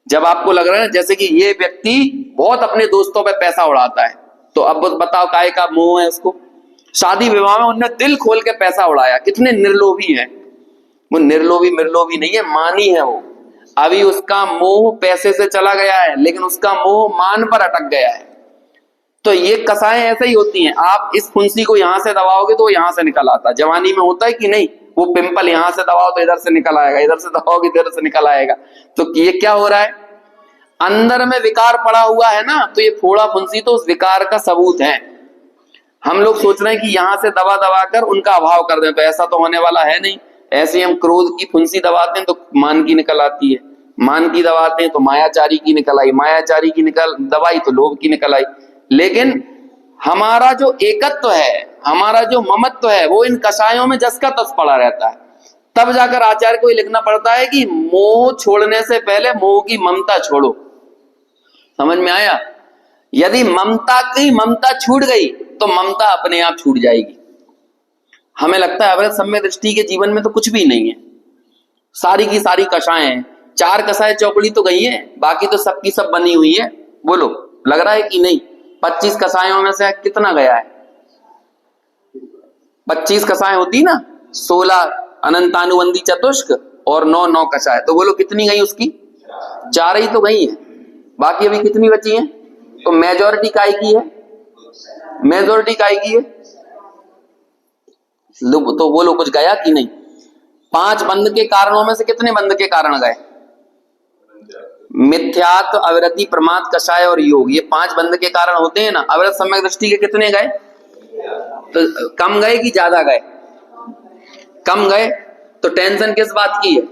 जब आपको लग रहा है जैसे कि ये व्यक्ति बहुत अपने दोस्तों पे पैसा उड़ाता है, तो अब बताओ काय का मोह है उसको? शादी विवाह में उनने दिल खोल के पैसा उड़ाया, कितने निर्लोभी हैं वो। निर्लोभी नहीं है, मानी है वो। अभी उसका मोह पैसे से चला गया है, लेकिन उसका मोह मान पर अटक गया है। तो ये कसाएं ऐसे ही होती हैं। आप इस फुंसी को यहां से दबाओगे तो यहां से निकल आता। जवानी में होता है कि नहीं, वो पिंपल यहां से दबाओ तो इधर से निकल आएगा, इधर से दबाओगे इधर से निकल आएगा। तो ये क्या हो रहा है? अंदर में विकार पड़ा हुआ है ना, तो ये फोड़ा फुंसी तो उस विकार का सबूत है। हम लोग सोच रहे हैं कि यहां से दबा दबा कर उनका अभाव कर दें, तो ऐसा तो होने वाला है नहीं। ऐसे हम क्रोध की फुंसी दबाते हैं तो मान की निकल आती है, मान की दबाते हैं तो मायाचारी की निकल आई, मायाचारी की निकल दबाई तो लोभ की निकल आई। लेकिन हमारा जो एकत्व है, हमारा जो ममत्व है, वो इन कषायों में जस का तस पड़ा रहता है। तब जाकर आचार्य को लिखना पड़ता है कि मोह छोड़ने से पहले मोह की ममता छोड़ो। समझ में आया? यदि ममता छूट गई तो ममता अपने आप छूट जाएगी। हमें लगता है अवृत सम्य दृष्टि के जीवन में तो कुछ भी नहीं है, सारी की सारी कषाएं हैं। 4 कषाएं चौपड़ी तो गई है, बाकी तो सबकी सब बनी हुई है। बोलो लग रहा है कि नहीं? 25 कषायों में से कितना गया है? 25 कषाएं होती ना, 16 अनंतानुबंधी चतुष्क और 9 कषाएं, तो बोलो कितनी गई उसकी? 4 ही तो गई है, बाकी अभी कितनी बची है? तो मेजॉरिटी काय की है? मेजॉरिटी काय की है? तो बोलो कुछ गया कि नहीं? 5 बंध के कारणों में से कितने बंध के कारण गए? मिथ्यात्व, अविरति, प्रमाद, कषाय और योग, ये 5 बंध के कारण होते हैं ना। अविरत सम्यक दृष्टि के कितने गए? तो कम गए कि ज्यादा गए? कम गए। तो टेंशन किस बात की है?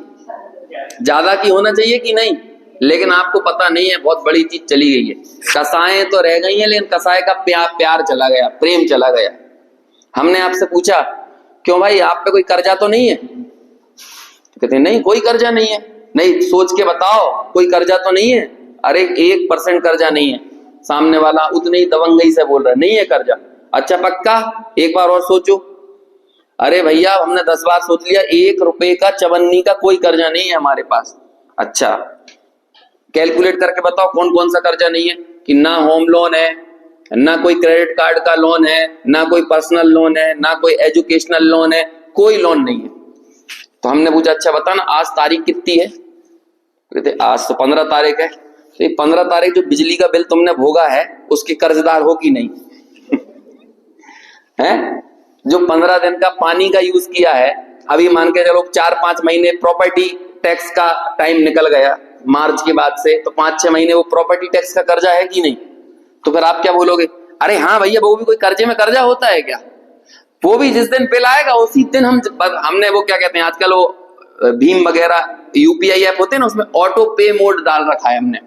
ज्यादा की होना चाहिए कि नहीं? लेकिन आपको पता नहीं है, बहुत बड़ी चीज चली गई है। कसाएं तो रह गई हैं, लेकिन कसाय का प्यार चला गया, प्रेम चला गया। हमने आपसे पूछा, क्यों भाई आप पे कोई कर्जा तो नहीं है? तो कहते नहीं, कोई कर्जा नहीं है। नहीं, सोच के बताओ, कोई कर्जा तो नहीं है? अरे 1% कर्जा नहीं है। सामने वाला उतने ही दबंगई से बोल रहा है, नहीं है कर्जा। अच्छा पक्का? एक बार और सोचो। अरे भैया हमने 10 बार सोच लिया, 1 रुपए का चवन्नी का कोई कर्जा नहीं है हमारे पास। अच्छा कैलकुलेट करके बताओ कौन कौन सा कर्जा नहीं है? कि ना होम लोन है, ना कोई क्रेडिट कार्ड का लोन है, ना कोई पर्सनल लोन है, ना कोई एजुकेशनल लोन है, कोई लोन नहीं है। तो हमने पूछा अच्छा बता ना आज तारीख कितनी है? कहते आज तो 15 तारीख है। तो 15 तारीख जो बिजली का बिल तुमने भोगा है उसके कर्जदार हो कि नहीं? है जो 15 दिन का पानी का यूज किया है, अभी मान के चलो 4-5 महीने प्रॉपर्टी टैक्स का टाइम निकल गया मार्च के बाद से, तो 5-6 महीने वो प्रॉपर्टी टैक्स का कर्जा है कि नहीं? तो फिर आप क्या बोलोगे? अरे हाँ भैया वो भी कोई कर्जे में कर्जा होता है क्या? वो भी जिस दिन बिल आएगा उसी दिन हमने वो क्या कहते हैं आजकल वो भीम वगैरह यूपीआई ऐप होते हैं ना, उसमें ऑटो पे मोड डाल रखा है हमने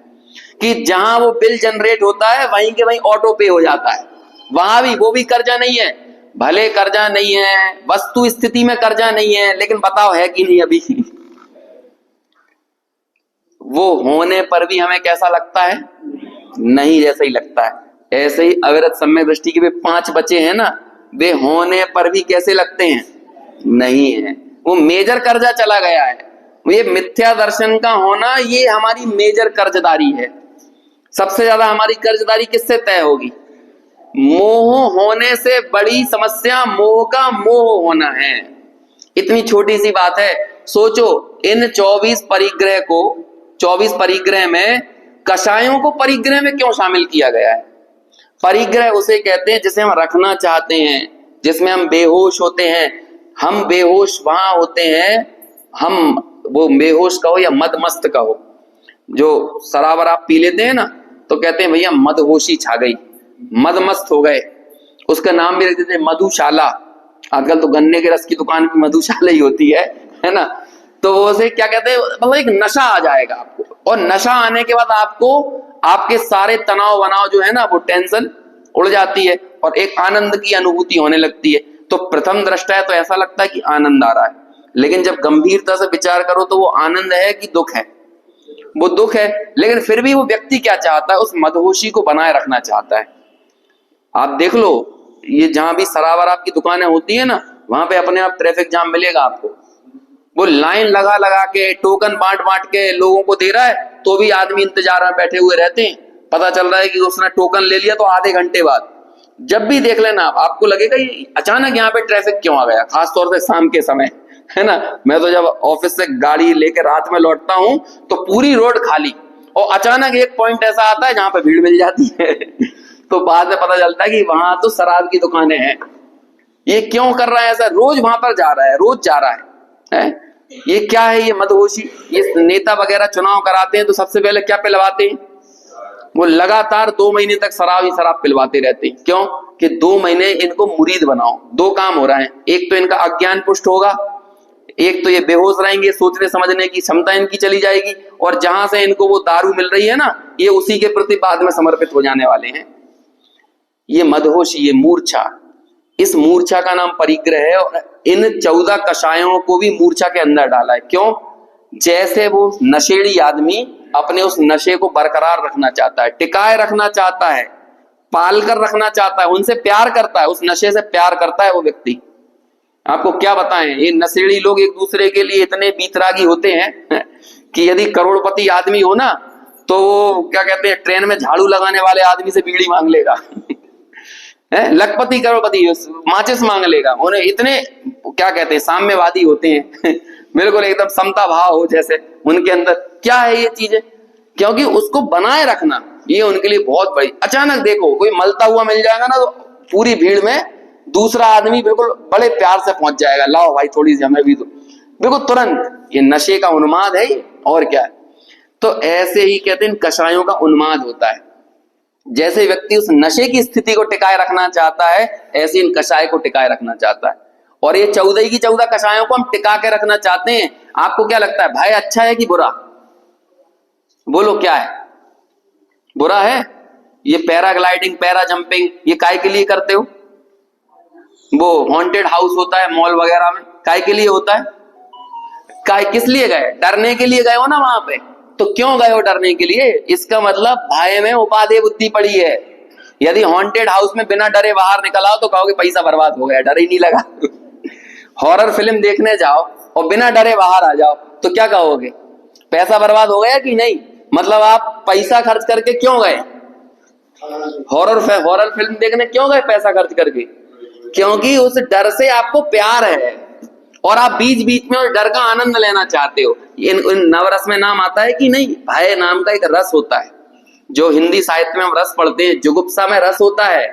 कि जहां वो बिल जनरेट होता है वहीं के वहीं ऑटो पे हो जाता है। वहां भी वो भी कर्जा नहीं है। भले कर्जा नहीं है, वस्तु स्थिति में कर्जा नहीं है, लेकिन बताओ है कि नहीं अभी? वो होने पर भी हमें कैसा लगता है? नहीं जैसा ही लगता है। ऐसे ही अविरत सम्यक दृष्टि के भी 5 बचे हैं ना, वे होने पर भी कैसे लगते हैं? नहीं है। वो मेजर कर्जा चला गया है। ये मिथ्या दर्शन का होना ये हमारी मेजर कर्जदारी है। सबसे ज्यादा हमारी कर्जदारी किससे तय होगी? मोह होने से बड़ी समस्या मोह का मोह होना है। इतनी छोटी सी बात है। सोचो इन 24 परिग्रह को, 24 परिग्रह में कषायों को परिग्रह में क्यों शामिल किया गया है? परिग्रह उसे कहते हैं जिसे हम रखना चाहते हैं, जिसमें हम बेहोश होते हैं। हम बेहोश वहां होते हैं, हम वो बेहोश कहो या मदमस्त कहो, जो शराब आप पी लेते हैं ना तो कहते हैं भैया मदहोशी छा गई, मदमस्त हो गए। उसका नाम भी रख देते हैं मधुशाला। आजकल तो गन्ने के रस की दुकान की मधुशाला ही होती है ना। तो वो उसे क्या कहते हैं, मतलब एक नशा आ जाएगा आपको, और नशा आने के बाद आपको आपके सारे तनाव वनाव जो है ना वो टेंशन उड़ जाती है और एक आनंद की अनुभूति होने लगती है। तो प्रथम दृष्टा है तो ऐसा लगता है कि आनंद आ रहा है, लेकिन जब गंभीरता से विचार करो तो वो आनंद है कि दुख है? वो दुख है। लेकिन फिर भी वो व्यक्ति क्या चाहता है? उस मदहोशी को बनाए रखना चाहता है। आप देख लो, ये जहां भी शराब वराब की दुकानें होती है ना, वहां पे अपने आप ट्रैफिक जाम मिलेगा आपको। वो लाइन लगा लगा के टोकन बांट बांट के लोगों को दे रहा है, तो भी आदमी इंतजार में बैठे हुए रहते हैं। पता चल रहा है कि उसने टोकन ले लिया तो आधे घंटे बाद जब भी देख लेना आपको लगेगा ये अचानक यहाँ पे ट्रैफिक क्यों आ गया, खासतौर से शाम के समय, है ना। मैं तो जब ऑफिस से गाड़ी लेकर रात में लौटता हूँ तो पूरी रोड खाली, और अचानक एक पॉइंट ऐसा आता है जहां पे भीड़ मिल जाती है। तो बाद में पता चलता है कि वहां तो शराब की दुकानें हैं। ये क्यों कर रहा है ऐसा? रोज वहां पर जा रहा है, रोज जा रहा है। ये क्या है? ये मदहोशी। ये नेता वगैरह चुनाव कराते हैं तो सबसे पहले क्या पिलवाते हैं? वो लगातार 2 महीने तक शराब ही शराब पिलवाते रहते हैं। क्यों? कि 2 महीने इनको मुरीद बनाओ। 2 काम हो रहा है, एक तो इनका अज्ञान पुष्ट होगा, एक तो ये बेहोश रहेंगे, सोचने समझने की क्षमता इनकी चली जाएगी, और जहां से इनको वो दारू मिल रही है ना, ये उसी के प्रति बाद में समर्पित हो जाने वाले हैं। ये मदहोशी, ये मूर्छा, इस मूर्छा का नाम परिग्रह है। और इन 14 कषायों को भी मूर्छा के अंदर डाला है। क्यों? जैसे वो नशेड़ी आदमी अपने उस नशे को बरकरार रखना चाहता है, टिकाए रखना चाहता है, पाल कर रखना चाहता है, उनसे प्यार करता है, उस नशे से प्यार करता है वो व्यक्ति। आपको क्या बताएं, ये नशेड़ी लोग एक दूसरे के लिए इतने बीतरागी होते हैं कि यदि करोड़पति आदमी हो ना तो वो क्या कहते हैं, ट्रेन में झाड़ू लगाने वाले आदमी से बीड़ी मांग लेगा। लखपति करोड़पति माचिस मांग लेगा। उन्हें इतने क्या कहते हैं, साम्यवादी होते हैं। बिल्कुल एकदम समता भाव हो जैसे उनके अंदर। क्या है ये चीजें? क्योंकि उसको बनाए रखना ये उनके लिए बहुत बड़ी। अचानक देखो कोई मलता हुआ मिल जाएगा ना तो पूरी भीड़ में दूसरा आदमी बिल्कुल बड़े प्यार से पहुंच जाएगा, लाओ भाई थोड़ी सी हमें भी दो, बिल्कुल तुरंत। ये नशे का उन्माद है और क्या है। तो ऐसे ही कहते हैं कषायों का उन्माद होता है। जैसे व्यक्ति उस नशे की स्थिति को टिकाए रखना चाहता है, ऐसे इन कषाय को टिकाए रखना चाहता है। और ये 14 की 14 कषायों को हम टिका के रखना चाहते हैं। आपको क्या लगता है भाई, अच्छा है कि बुरा? बोलो क्या है? बुरा है। ये पैराग्लाइडिंग, पैरा जंपिंग, ये काय के लिए करते हो? वो हॉन्टेड हाउस होता है मॉल वगैरह में, काय के लिए होता है? काय किस लिए गए? डरने के लिए गए हो ना वहां पे। तो क्यों गए हो डरने के लिए? इसका मतलब भाई में उपादेय बुद्धि पड़ी है। यदि हॉन्टेड हाउस में बिना डरे बाहर निकल आओ तो कहोगे पैसा बर्बाद हो गया, डर ही नहीं लगा। हॉरर फिल्म देखने जाओ और बिना डरे बाहर आ जाओ तो क्या कहोगे? पैसा बर्बाद हो गया कि नहीं? मतलब आप पैसा खर्च करके क्यों गए? हॉरर फिल्म देखने क्यों गए पैसा खर्च करके? क्योंकि उस डर से आपको प्यार है और आप बीच बीच में उस डर का आनंद लेना चाहते हो। इन नवरस में नाम आता है कि नहीं? भय नाम का एक रस होता है, जो हिंदी साहित्य में हम रस पढ़ते हैं। जुगुप्सा में रस होता है,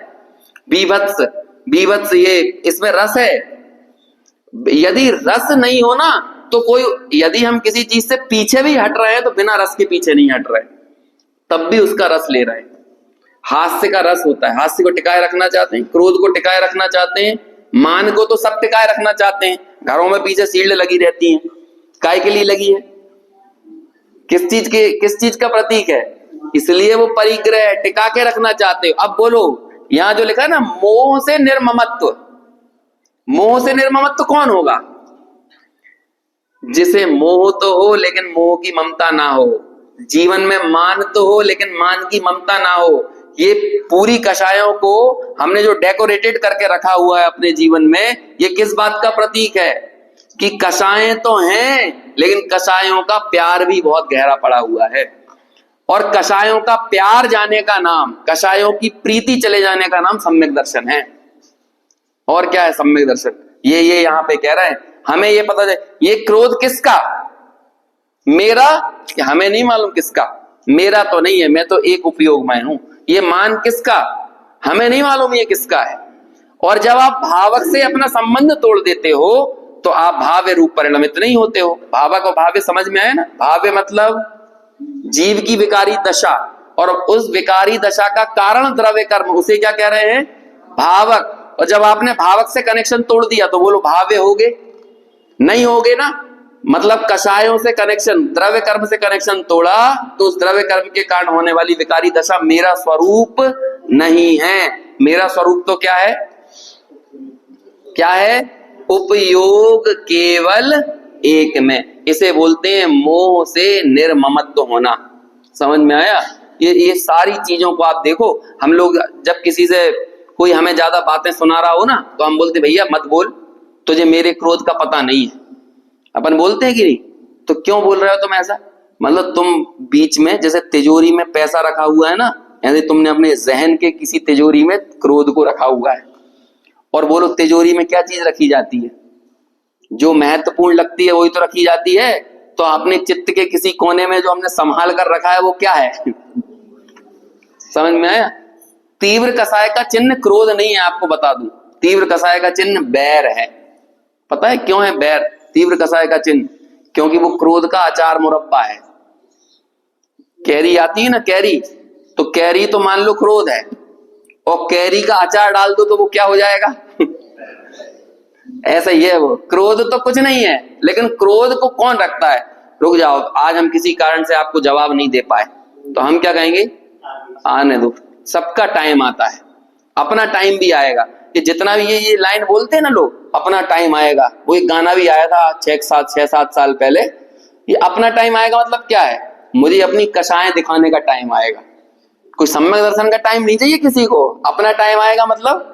बीभत्स ये इसमें रस है। यदि रस नहीं हो ना तो यदि हम किसी चीज से पीछे भी हट रहे हैं तो बिना रस के पीछे नहीं हट रहे, तब भी उसका रस ले रहे हैं। हास्य का रस होता है, हास्य को टिकाए रखना चाहते हैं, क्रोध को टिकाए रखना चाहते हैं, मान को तो सब टिकाए रखना चाहते हैं। घरों में पीछे शील्ड लगी रहती है, काय के लिए लगी है? किस चीज का प्रतीक है? इसलिए वो परिग्रह है, टिका के रखना चाहते हो। अब बोलो, यहां जो लिखा है ना, मोह से निर्ममत्व। मोह से निर्ममत्व कौन होगा? जिसे मोह तो हो लेकिन मोह की ममता ना हो, जीवन में मान तो हो लेकिन मान की ममता ना हो। ये पूरी कषायों को हमने जो डेकोरेटेड करके रखा हुआ है अपने जीवन में, ये किस बात का प्रतीक है? कि कषायें तो हैं लेकिन कषायों का प्यार भी बहुत गहरा पड़ा हुआ है। और कषायों का प्यार जाने का नाम, कषायों की प्रीति चले जाने का नाम सम्यक दर्शन है। और क्या है सम्यक दर्शन? ये यहां पे कह रहे हैं, हमें ये पता है ये क्रोध किसका? मेरा? हमें नहीं मालूम किसका, मेरा तो नहीं है, मैं तो एक उपयोग में हूं। ये मान किसका? हमें नहीं मालूम ये किसका है। और जब आप भावक से अपना संबंध तोड़ देते हो तो आप भाव्य रूप परिणमित नहीं होते हो। भावक और भाव्य समझ में आया ना? भाव्य मतलब जीव की विकारी दशा, और उस विकारी दशा का कारण द्रव्य कर्म, उसे क्या कह रहे हैं? भावक। और जब आपने भावक से कनेक्शन तोड़ दिया तो बोलो भाव्य होगे? नहीं होगे ना। मतलब कषायों से कनेक्शन, द्रव्य कर्म से कनेक्शन तोड़ा तो उस द्रव्य कर्म के कारण होने वाली विकारी दशा मेरा स्वरूप नहीं है। मेरा स्वरूप तो क्या है? क्या है? उपयोग केवल एक में। इसे बोलते हैं मोह से निर्ममत्व होना। समझ में आया? ये सारी चीजों को आप देखो। हम लोग जब किसी से कोई हमें ज्यादा बातें सुना रहा हो ना तो हम बोलते भैया मत बोल, तुझे मेरे क्रोध का पता नहीं है। अपन बोलते हैं कि नहीं? तो क्यों बोल रहे हो तुम ऐसा? मतलब तुम बीच में जैसे तिजोरी में पैसा रखा हुआ है ना, यानी तुमने अपने जहन के किसी तिजोरी में क्रोध को रखा हुआ है। और बोलो तिजोरी में क्या चीज रखी जाती है? जो महत्वपूर्ण लगती है वही तो रखी जाती है। तो अपने चित्त के किसी कोने में जो हमने संभाल कर रखा है वो क्या है? समझ में आया? तीव्र कषाय का चिन्ह क्रोध नहीं है, आपको बता दूं। तीव्र कषाय का चिन्ह बैर है। पता है क्यों है बैर तीव्र कषाय का चिन्ह? क्योंकि वो क्रोध का अचार मुरब्बा है। कैरी आती है ना, कैरी, तो कैरी तो मान लो क्रोध है, और कैरी का अचार डाल दो तो वो क्या हो जाएगा? ऐसा ही है वो। क्रोध तो कुछ नहीं है, लेकिन क्रोध को कौन रखता है? रुक जाओ, आज हम किसी कारण से आपको जवाब नहीं दे पाए तो हम क्या कहेंगे? आने दो, सबका टाइम आता है, अपना टाइम भी आएगा। ये जितना भी ये लाइन बोलते हैं ना लोग, अपना टाइम आएगा। वो एक गाना भी आया था 6-7 साल पहले। ये अपना टाइम आएगा मतलब क्या है? मुझे अपनी कषायें दिखाने का टाइम आएगा। कोई सम्यक दर्शन का टाइम नहीं चाहिए किसी को। अपना टाइम आएगा मतलब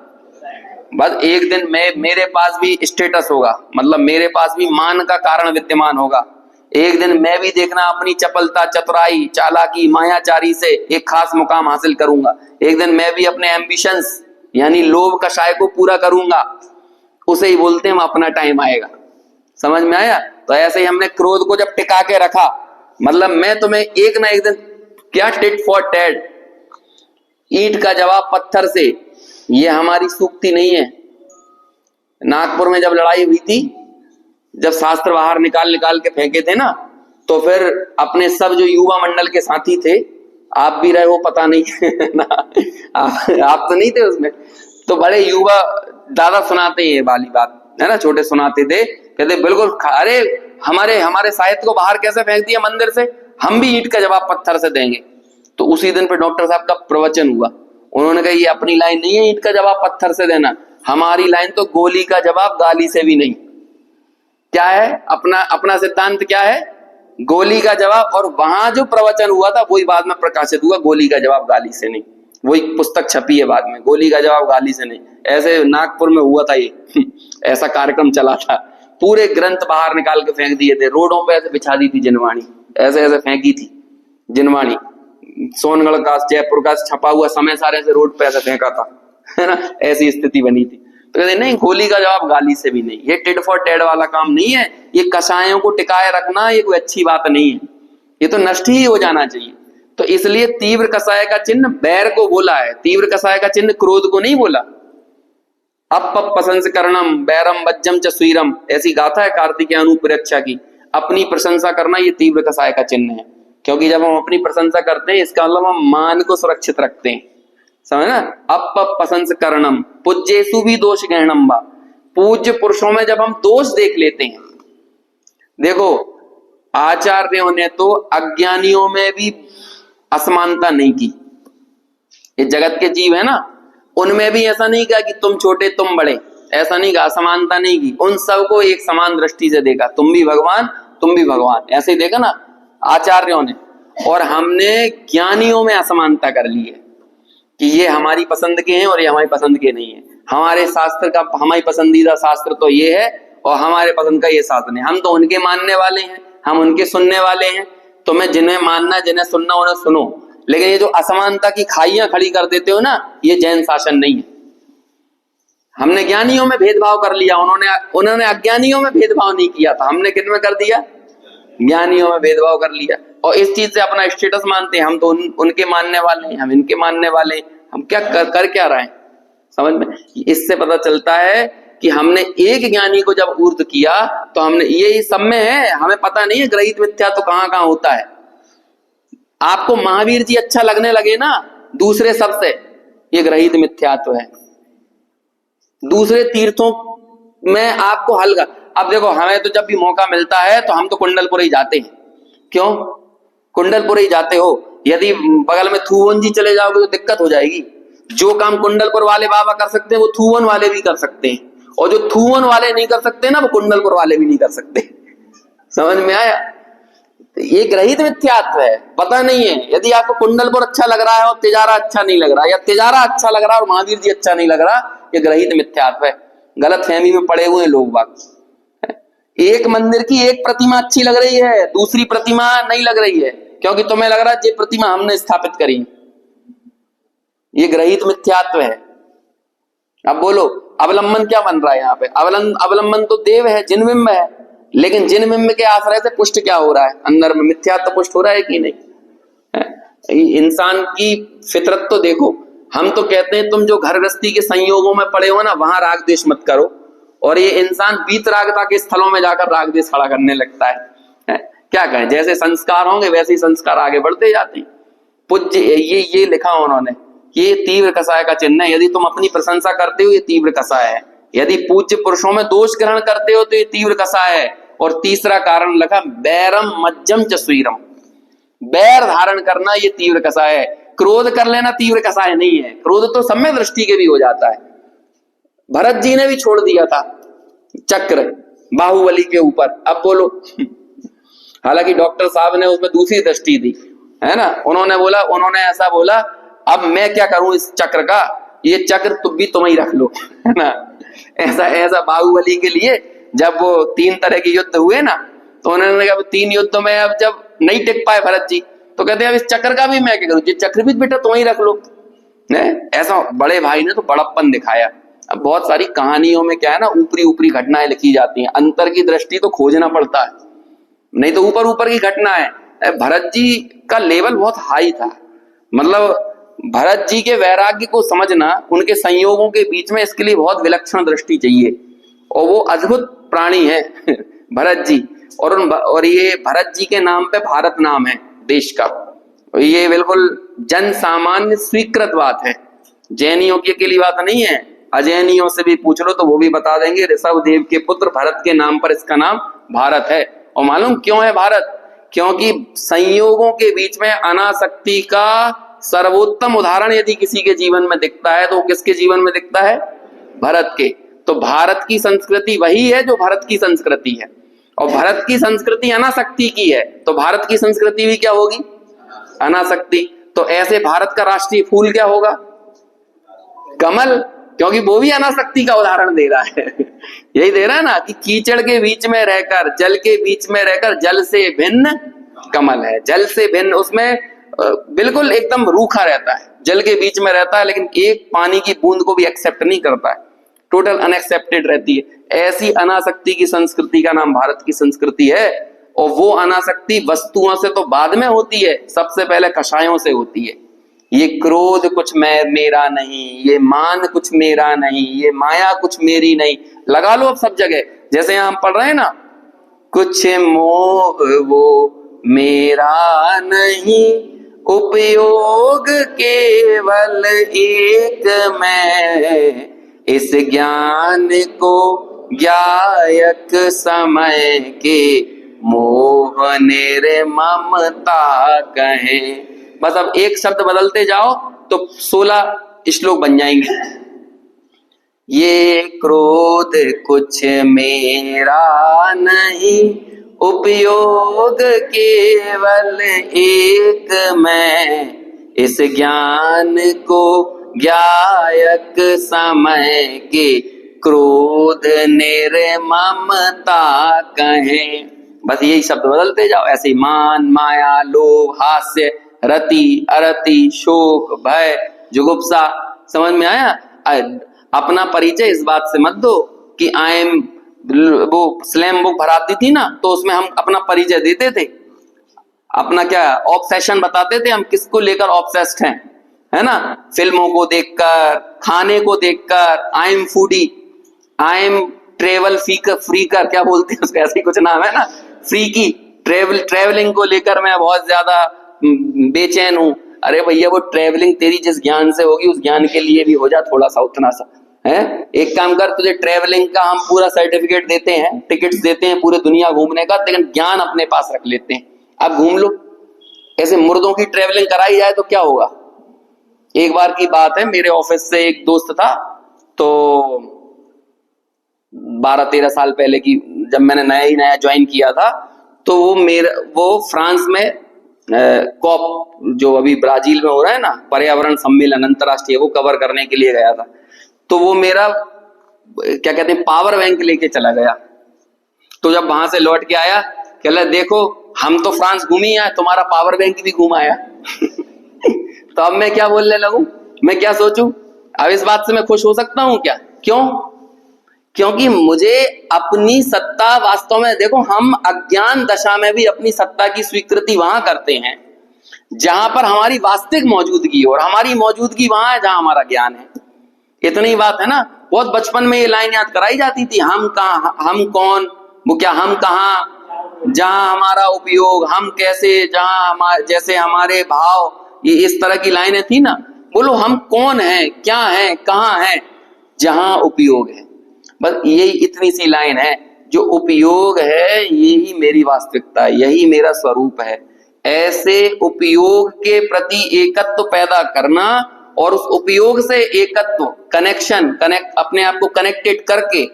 बस एक दिन मेरे पास भी स्टेटस होगा, मतलब मेरे पास भी मान का कारण विद्यमान होगा। एक दिन मैं भी देखना अपनी चपलता, चतुराई, चालाकी, मायाचारी से एक खास मुकाम हासिल करूंगा। एक दिन मैं भी अपने एम्बिशंस यानी लोभ कषाय को पूरा करूंगा। उसे ही बोलते हैं अपना टाइम आएगा। समझ में आया? तो ऐसे ही हमने क्रोध को जब टिका के रखा, मतलब मैं तुम्हें एक ना एक दिन, क्या टिट फॉर टैट, ईंट का जवाब पत्थर से, ये हमारी सूक्ति नहीं है। नागपुर में जब लड़ाई हुई थी, जब शास्त्र बाहर निकाल के फेंके थे ना, तो फिर अपने सब जो युवा मंडल के साथी थे, आप भी रहे हो पता नहीं ना, आप तो नहीं थे उसमें, तो बड़े युवा दादा सुनाते हैं ये वाली बात, है ना, छोटे सुनाते थे, कहते बिल्कुल, अरे हमारे हमारे साहित्य को बाहर कैसे फेंक दिया मंदिर से, हम भी ईंट का जवाब पत्थर से देंगे। तो उसी दिन पे डॉक्टर साहब का प्रवचन हुआ, उन्होंने कहा ये अपनी लाइन नहीं है ईंट का जवाब पत्थर से देना, हमारी लाइन तो गोली का जवाब गाली से भी नहीं। क्या है अपना अपना सिद्धांत, क्या है, गोली का जवाब। और वहां जो प्रवचन हुआ था वही बाद में प्रकाशित हुआ, गोली का जवाब गाली से नहीं, वही पुस्तक छपी है बाद में, गोली का जवाब गाली से नहीं। ऐसे नागपुर में हुआ था ये ऐसा कार्यक्रम चला था, पूरे ग्रंथ बाहर निकाल के फेंक दिए थे, रोडों पे ऐसे बिछा दी थी जिनवाणी, ऐसे ऐसे फेंकी थी जिनवाणी, सोनगढ़ का जयपुर का छपा हुआ समय सारे से रोड पे ऐसे फेंका था, है ना, ऐसी स्थिति बनी थी। तो कहते नहीं, गोली का जवाब गाली से भी नहीं, ये टिड फॉर टैड वाला काम नहीं है, ये कसायों को टिकाए रखना ये कोई अच्छी बात नहीं है, ये तो नष्ट ही हो जाना चाहिए। तो इसलिए तीव्र कसाय का चिन्ह बैर को बोला है, तीव्र कसाय का चिन्ह क्रोध को नहीं बोला। अप प्रशंसकरणम बैरम वज्जम च सुईरम, ऐसी गाथा है कार्तिकेय अनुप्रेक्षा की, अपनी प्रशंसा करना ये तीव्र कसाय का चिन्ह है। क्योंकि जब हम अपनी प्रशंसा करते हैं इसका मतलब हम मान को सुरक्षित रखते हैं, समझ ना। अप प्रशंसकरणम पूज्येषु भी दोष गहनम बा, पूज्य पुरुषों में जब हम दोष देख लेते हैं, देखो आचार्यों ने तो अज्ञानियों में भी असमानता नहीं की, ये जगत के जीव है ना, उनमें भी ऐसा नहीं कहा कि तुम छोटे तुम बड़े, ऐसा नहीं कहा, असमानता नहीं की, उन सबको एक समान दृष्टि से देखा, तुम भी भगवान तुम भी भगवान, ऐसे ही देखा ना आचार्यों ने। और हमने ज्ञानियों में असमानता कर ली है कि ये हमारी पसंद के हैं और ये हमारी पसंद के नहीं है, हमारे शास्त्र का, हमारी पसंदीदा शास्त्र तो ये है और हमारे पसंद का ये शास्त्र नहीं, हम तो उनके मानने वाले हैं, हम उनके सुनने वाले हैं। तुम्हें जिन्हें मानना जिन्हें सुनना उन्हें सुनो, लेकिन ये जो असमानता की खाइयां खड़ी कर देते हो ना, ये जैन शासन नहीं है। हमने ज्ञानियों में भेदभाव कर लिया, उन्होंने अज्ञानियों में भेदभाव नहीं किया था, हमने किन में कर दिया, ज्ञानियों में भेदभाव कर लिया। और इस चीज से अपना स्टेटस मानते हैं, हम तो उनके मानने वाले हैं, हम इनके मानने वाले हैं, हम क्या कर क्या रहे हैं, समझ में। इससे पता चलता है कि हमने एक ज्ञानी को जब ऊर्ध्व किया तो हमने ये सब में है, हमें पता नहीं है ग्रहित मिथ्या तो कहां कहां होता है। आपको महावीर जी अच्छा लगने लगे ना दूसरे सबसे, ये ग्रहित मिथ्यात्व है। दूसरे तीर्थों में आपको हल्का, अब देखो हमें तो जब भी मौका मिलता है तो हम तो कुंडलपुर ही जाते हैं, क्यों कुंडलपुर ही जाते हो, यदि बगल में थूवन जी चले जाओगे तो दिक्कत हो जाएगी। जो काम कुंडलपुर वाले बाबा कर सकते हैं वो थूवन वाले भी कर सकते हैं, और जो थूवन वाले नहीं कर सकते ना वो कुंडलपुर वाले भी नहीं कर सकते, समझ में आया। ये ग्रहित मिथ्यात्व है, पता नहीं है। यदि आपको कुंडलपुर अच्छा लग रहा है और तिजारा अच्छा नहीं लग रहा, या तिजारा अच्छा लग रहा है और महावीर जी अच्छा नहीं लग रहा, ये ग्रहित मिथ्यात्व है, गलत फहमी में पड़े हुए लोग बाग। एक मंदिर की एक प्रतिमा अच्छी लग रही है, दूसरी प्रतिमा नहीं लग रही है, क्योंकि तुम्हें लग रहा है ये प्रतिमा हमने स्थापित करी, ये ग्रहित मिथ्यात्व है। अब बोलो अवलंबन क्या बन रहा है यहाँ पे, अवलंबन तो देव है, जिनबिंब है, लेकिन जिनबिंब के आश्रय से पुष्ट क्या हो रहा है, अंदर में मिथ्यात्व पुष्ट हो रहा है कि नहीं। इंसान की फितरत तो देखो, हम तो कहते हैं तुम जो घर गृहस्थी के संयोगों में पड़े हो ना वहां राग द्वेष मत करो, और ये इंसान बीत रागता के स्थलों में जाकर राग द्वेष खड़ा करने लगता है। क्या कहें, जैसे संस्कार होंगे वैसे ही संस्कार आगे बढ़ते जाते हैं। पूज्य ये लिखा उन्होंने, ये तीव्र कसाय का चिन्ह है। यदि तुम अपनी प्रशंसा करते हो ये तीव्र कसाय है, यदि पूज्य पुरुषों में दोष ग्रहण करते हो तो ये तीव्र कसाय है। और तीसरा कारण लगा बैरम मज्जम च सुईरम, बैर धारण करना ये तीव्र कसाय है। क्रोध कर लेना तीव्र कसाय नहीं है, क्रोध तो सम्यक दृष्टि के भी हो जाता है। भरत जी ने भी छोड़ दिया था चक्र बाहुबली के ऊपर, अब बोलो हालांकि डॉक्टर साहब ने उसमें दूसरी दृष्टि दी है ना, उन्होंने ऐसा बोला अब मैं क्या करूं इस चक्र का, ये चक्र तुम भी तुम ही रख लो, है ना। ऐसा बाहुबली के लिए जब वो 3 तरह के युद्ध हुए ना, तो उन्होंने कहा 3 युद्धों में अब जब नहीं टिक पाए भरत जी, तो कहते हैं अब इस चक्र का भी मैं क्या करूं, ये चक्र भी बेटा तुम ही रख लो। ऐसा बड़े भाई ने तो बड़प्पन दिखाया। अब बहुत सारी कहानियों में क्या है ना, ऊपरी घटनाएं लिखी जाती हैं, अंतर की दृष्टि तो खोजना पड़ता है, नहीं तो ऊपर की घटना है। भरत जी का लेवल बहुत हाई था, मतलब भरत जी के वैराग्य को समझना, उनके संयोगों के बीच में, इसके लिए बहुत विलक्षण दृष्टि चाहिए, और वो अद्भुत प्राणी है भरत जी। और ये भरत जी के नाम पे भारत नाम है देश का। ये बिल्कुल जन सामान्य स्वीकृत बात है, जैनियों की अकेली बात नहीं है। अजैनियों से भी पूछ लो तो वो भी बता देंगे ऋषभ देव के पुत्र भरत के नाम पर इसका नाम भारत है। और मालूम क्यों है भारत? क्योंकि संयोगों के बीच में अनासक्ति का सर्वोत्तम उदाहरण यदि किसी के जीवन में दिखता है तो वो किसके जीवन में दिखता है? भरत के। तो भारत की संस्कृति वही है जो भरत की संस्कृति है, और भरत की संस्कृति अनासक्ति की है, तो भारत की संस्कृति भी क्या होगी? अनासक्ति। तो ऐसे भारत का राष्ट्रीय फूल क्या होगा? कमल, क्योंकि वो भी अनासक्ति का उदाहरण दे रहा है। यही दे रहा है ना कि कीचड़ के बीच में रहकर, जल के बीच में रहकर जल से भिन्न कमल है। जल से भिन्न, उसमें बिल्कुल एकदम रूखा रहता है, जल के बीच में रहता है लेकिन एक पानी की बूंद को भी एक्सेप्ट नहीं करता है, टोटल अनएक्सेप्टेड रहती है। ऐसी अनासक्ति की संस्कृति का नाम भारत की संस्कृति है। और वो अनासक्ति वस्तुओं से तो बाद में होती है, सबसे पहले कषायों से होती है। ये क्रोध कुछ मेरा नहीं, ये मान कुछ मेरा नहीं, ये माया कुछ मेरी नहीं, लगा लो अब सब जगह। जैसे यहां हम पढ़ रहे हैं ना, कुछ मोह वो मेरा नहीं, उपयोग केवल एक मैं, इस ज्ञान को ज्ञायक समय के, मोह निर्ममता कहें। बस अब एक शब्द बदलते जाओ तो 16 श्लोक बन जाएंगे। ये क्रोध कुछ मेरा नहीं, उपयोग केवल एक मैं, इस ज्ञान को ज्ञायक समय के, क्रोध निर्ममता कहें। बस यही शब्द बदलते जाओ। ऐसे ही मान, माया, लोभ, हास्य, रति, अरति, शोक, भय, जुगुप्सा। समझ में आया? अपना परिचय इस बात से मत दो कि आई एम, वो स्लैम बुक भराती थी ना, तो उसमें हम अपना परिचय देते थे, अपना क्या ऑब्सेशन बताते थे, हम किसको लेकर ऑब्सेस्ड हैं, है ना? फिल्मों को देखकर, खाने को देखकर, I am foodie, I am travel Fricker, क्या बोलते हैं उसका, ऐसे ही कुछ नाम है ना, फ्रीकी। ट्रेवलिंग को लेकर मैं बहुत ज्यादा बेचैन हूं। अरे भैया, वो ट्रेवलिंग तेरी जिस ज्ञान से होगी उस ज्ञान के लिए भी हो जा थोड़ा सा, उतना सा है। एक काम कर, तुझे ट्रेवलिंग का हम पूरा सर्टिफिकेट देते हैं, टिकट्स देते हैं पूरे दुनिया घूमने का, लेकिन ज्ञान अपने पास रख लेते हैं। अब घूम लो। ऐसे मुर्दों की ट्रेवलिंग कराई जाए तो क्या होगा? एक बार की बात है, मेरे ऑफिस से एक दोस्त था, तो 12-13 साल पहले की, जब मैंने नया ज्वाइन किया था, तो वो फ्रांस में कॉप, जो अभी ब्राजील में हो रहा है ना, पर्यावरण सम्मेलन अंतरराष्ट्रीय, वो कवर करने के लिए गया था। तो वो मेरा क्या कहते हैं, पावर बैंक लेके चला गया। तो जब वहां से लौट के आया, कहला देखो हम तो फ्रांस घूमी आए, तुम्हारा पावर बैंक भी घूम आया। तो अब मैं क्या बोलने लगूं, मैं क्या सोचूं? अब इस बात से मैं खुश हो सकता हूं क्या? क्यों? क्योंकि मुझे अपनी सत्ता, वास्तव में देखो, हम अज्ञान दशा में भी अपनी सत्ता की स्वीकृति वहां करते हैं जहां पर हमारी वास्तविक मौजूदगी, और हमारी मौजूदगी वहां है जहां हमारा ज्ञान है। इतनी बात है ना। बहुत बचपन में ये लाइन याद कराई जाती थी, हम कहाँ, हम कौन, वो क्या, हम कहाँ, जहां हमारा उपयोग, हम कैसे, जहां जैसे हमारे भाव, ये इस तरह की लाइनें थी ना। बोलो हम कौन है, क्या है, कहाँ है, जहां उपयोग है। बस यही इतनी सी लाइन है। जो उपयोग है यही मेरी वास्तविकता है, यही मेरा स्वरूप है। ऐसे उपयोग के प्रति एकत्व पैदा करना, और उस उपयोग से एकत्व, अपने आप को कनेक्टेड करके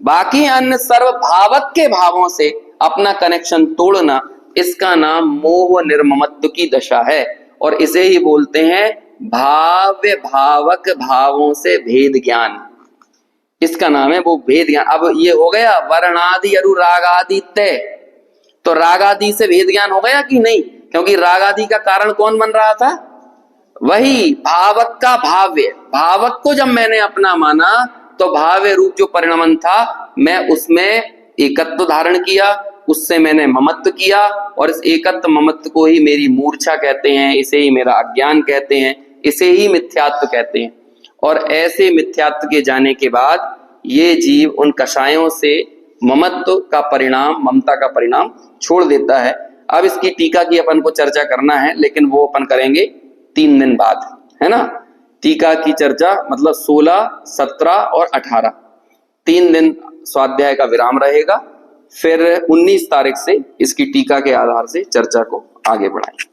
बाकी अन्य सर्व भावक के भावों से अपना कनेक्शन तोड़ना, इसका नाम मोह निर्ममत्व की दशा है। और इसे ही बोलते हैं भाव्य भावक भावों से भेद ज्ञान। इसका नाम है वो भेद ज्ञान। अब ये हो गया वर्णादि अनुरागादि तय, तो रागादि से भेद ज्ञान हो गया कि नहीं? क्योंकि रागादि का कारण कौन बन रहा था? वही भावक का भाव्य। भावक को जब मैंने अपना माना तो भाव्य रूप जो परिणमन था, मैं उसमें एकत्व धारण किया, उससे मैंने ममत्व किया, और इस एकत्व ममत्व को ही मेरी मूर्छा कहते हैं, इसे ही मेरा अज्ञान कहते हैं, इसे ही मिथ्यात्व कहते हैं। और ऐसे मिथ्यात्व के जाने के बाद ये जीव उन कषायों से ममत्व का परिणाम, ममता का परिणाम छोड़ देता है। अब इसकी टीका की अपन को चर्चा करना है, लेकिन वो अपन करेंगे 3 दिन बाद, है ना। टीका की चर्चा मतलब 16, 17 और 18 3 दिन स्वाध्याय का विराम रहेगा। फिर 19 तारीख से इसकी टीका के आधार से चर्चा को आगे बढ़ाएंगे।